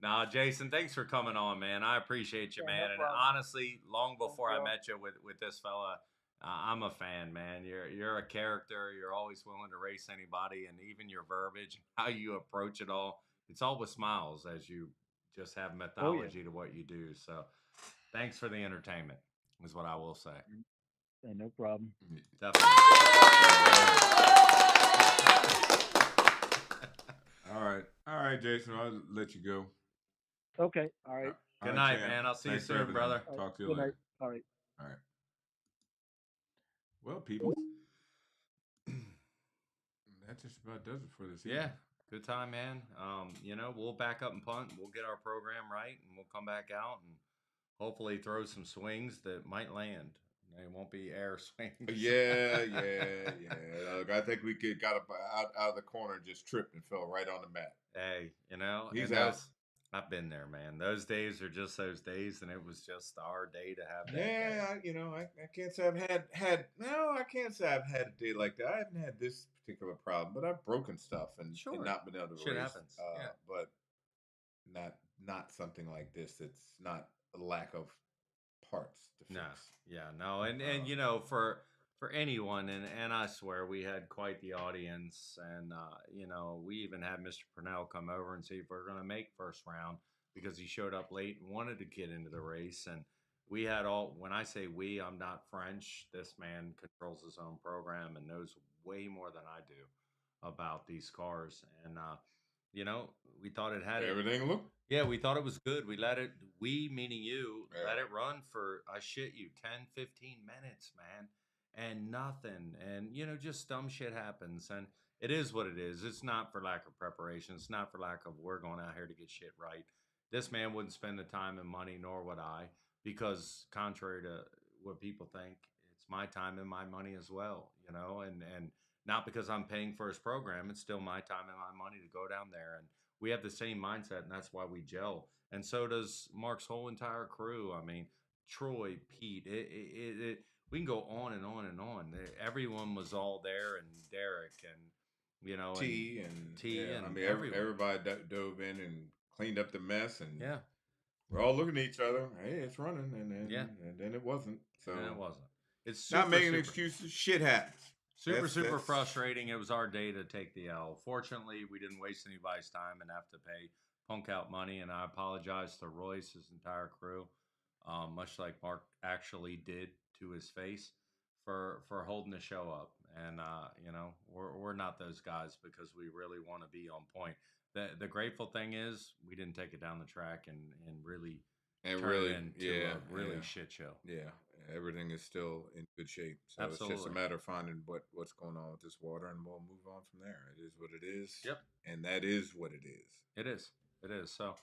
Nah, Jason, thanks for coming on, man. I appreciate you, man. And honestly, long before I met you with this fella, I'm a fan, man. You're a character. You're always willing to race anybody, and even your verbiage, how you approach it all, it's all with smiles as you just have methodology to what you do. So, thanks for the entertainment, is what I will say. Hey, no problem. Definitely. All right, Jason. I'll let you go. Okay. All right. Good night, man. I'll see you soon, brother. Talk to you later. All right. All right. Well, people, that just about does it for this evening. Yeah, good time, man. We'll back up and punt. We'll get our program right, and we'll come back out and hopefully throw some swings that might land. They won't be air swings. Yeah. Look, I think we got up out of the corner and just tripped and fell right on the mat. Hey, he's out. I've been there, man. Those days are just those days, and it was just our day to have that. Yeah, I can't say I've I can't say I've had a day like that. I haven't had this particular problem, but I've broken stuff and not been able to race. Happens. But not something like this. It's not a lack of parts to fix. And for anyone, and I swear we had quite the audience, and we even had Mr. Purnell come over and see if we are going to make first round because he showed up late and wanted to get into the race. And we had when I say we, I'm not French. This man controls his own program and knows way more than I do about these cars. And we thought it had everything looked. Yeah, we thought it was good. We meaning you, let it run for, I shit you, 10, 15 minutes, man. And nothing. And, just dumb shit happens. And it is what it is. It's not for lack of preparation. It's not for lack of we're going out here to get shit right. This man wouldn't spend the time and money, nor would I, because contrary to what people think, it's my time and my money as well, and not because I'm paying for his program. It's still my time and my money to go down there. And we have the same mindset, and that's why we gel. And so does Mark's whole entire crew. I mean, Troy, Pete, we can go on and on and on. Everyone was all there, and Derek, and T and I mean, everybody dove in and cleaned up the mess, and we're all looking at each other. Hey, it's running, and then it wasn't. So and it wasn't. It's not making excuses. Shit happens. Super frustrating. It was our day to take the L. Fortunately, we didn't waste anybody's time and have to pay punk out money. And I apologize to Royce, his entire crew, much like Mark actually did to his face for holding the show up. And we're not those guys because we really want to be on point. The grateful thing is we didn't take it down the track and really turn it into a really shit show. Yeah. Everything is still in good shape. So Absolutely. It's just a matter of finding what's going on with this water, and we'll move on from there. It is what it is. Yep. And that is what it is. It is. So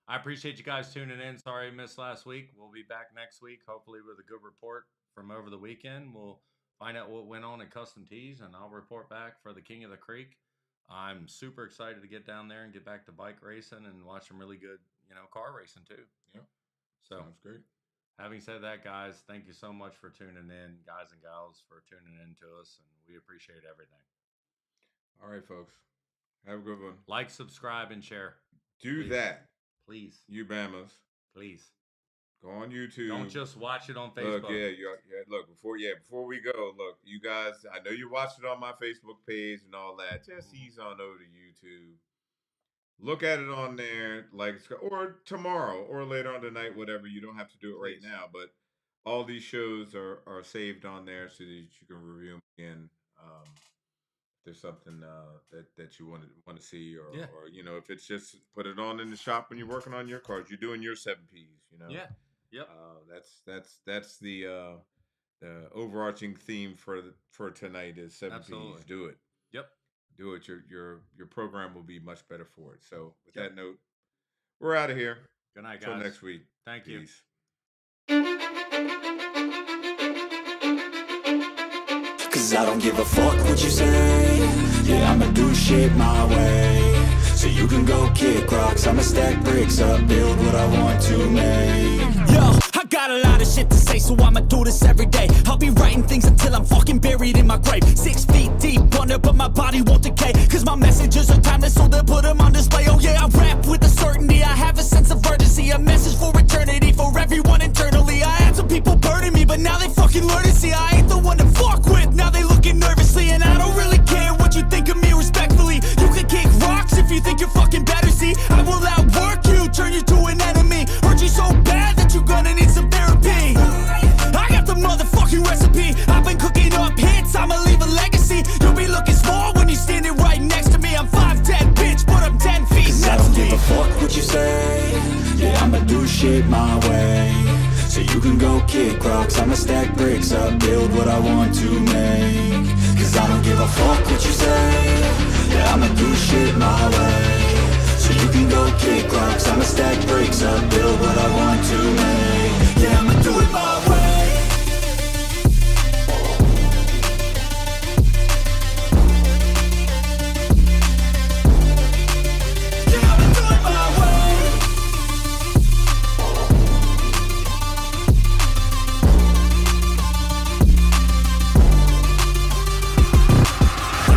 I appreciate you guys tuning in. Sorry I missed last week. We'll be back next week, hopefully with a good report from over the weekend. We'll find out what went on at Custom Tees, and I'll report back for the King of the Creek. I'm super excited to get down there and get back to bike racing and watch some really good, car racing too. Yeah. So sounds great. Having said that, guys, thank you so much for tuning in, guys and gals, for tuning in to us, and we appreciate everything. All right, folks. Have a good one. Like, subscribe, and share. Do that. Please. You Bamas. Please. Go on YouTube. Don't just watch it on Facebook. Look, look, before we go, look, you guys, I know you watched it on my Facebook page and all that. Just ease on over to YouTube. look at it on there, like, or tomorrow or later on tonight, whatever. You don't have to do it right Please. now, but all these shows are saved on there so that you can review them again. If there's something that you want to see, Yeah. or if it's just put it on in the shop when you're working on your cars, you're doing your 7Ps. Yeah. Yep. That's the overarching theme for tonight is 7Ps. Absolutely. Do it. Yep. Do it. Your program will be much better for it. So with Yep. that note, we're out of here. Good night, Until guys. next week. Thank you. Peace. Cause I don't give a fuck what you say. Yeah, I'ma do shit my way. So you can go kick rocks, I'ma stack bricks up, build what I want to make. Yo, I got a lot of shit to say, so I'ma do this every day. I'll be writing things until I'm fucking buried in my grave. 6 feet deep under, but my body won't decay. Cause my messages are timeless, so they'll put them on display. Oh yeah, I rap with a certainty, I have a sense of urgency. A message for eternity, for everyone internally. I had some people burning me, but now they fucking learn to see I ain't the one to fuck with, now they looking nervously. And I don't really care what you think of me respectfully. You can kick rocks if you think you're fucking better, see. I will outwork you, turn you to an enemy. Hurt you so bad that you're gonna need some therapy. I got the motherfucking recipe. I've been cooking up hits, I'ma leave a legacy. You'll be looking small when you're standing right next to me. I'm 5'10", bitch, but I'm 10 feet Cause I next don't to give me. a fuck what you say. Yeah, I'ma do shit my way. So you can go kick rocks, I'ma stack bricks up, build what I want to make. Cause I don't give a fuck what you say. Yeah, I'ma do shit my way. So you can go kick rocks, I'ma stack bricks up, build what I want to make. Yeah, I'ma do it my way. Yeah, I'ma do it my way.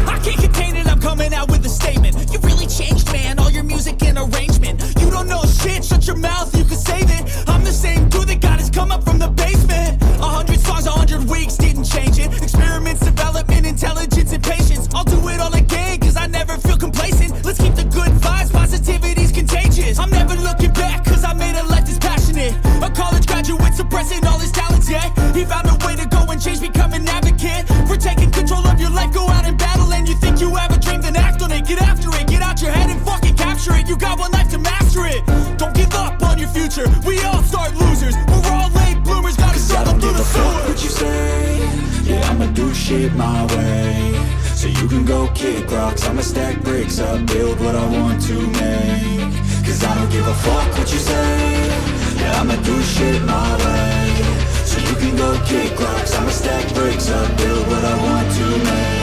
I can't contain it, I'm coming out with a statement. You really changed, man, all your music and arrangement. You don't know shit, shut your mouth, you can save it. I'm the same dude that got his come up from the basement. 100 songs, 100 weeks, didn't change it. Experiments, development, intelligence, and patience. I'll do it all again, cause I never feel complacent. Let's keep the good vibes, positivity's contagious. I'm never looking back, cause I made a life that's passionate. A college graduate suppressing all his talents, yeah. He found a way to go and change, become an advocate. For taking control of your life, go out and battle. And you think you have a dream, then act on it. Get after it, get out your head and fucking capture it. You got one life to master it. Don't give up on your future, we all start losers. We're all late bloomers, gotta I struggle don't through give the a fuck sewer. what you say. Yeah, I'ma do shit my way. So you can go kick rocks, I'ma stack bricks up, build what I want to make. Cause I don't give a fuck what you say. Yeah, I'ma do shit my way. So you can go kick rocks, I'ma stack bricks up, build what I want to make.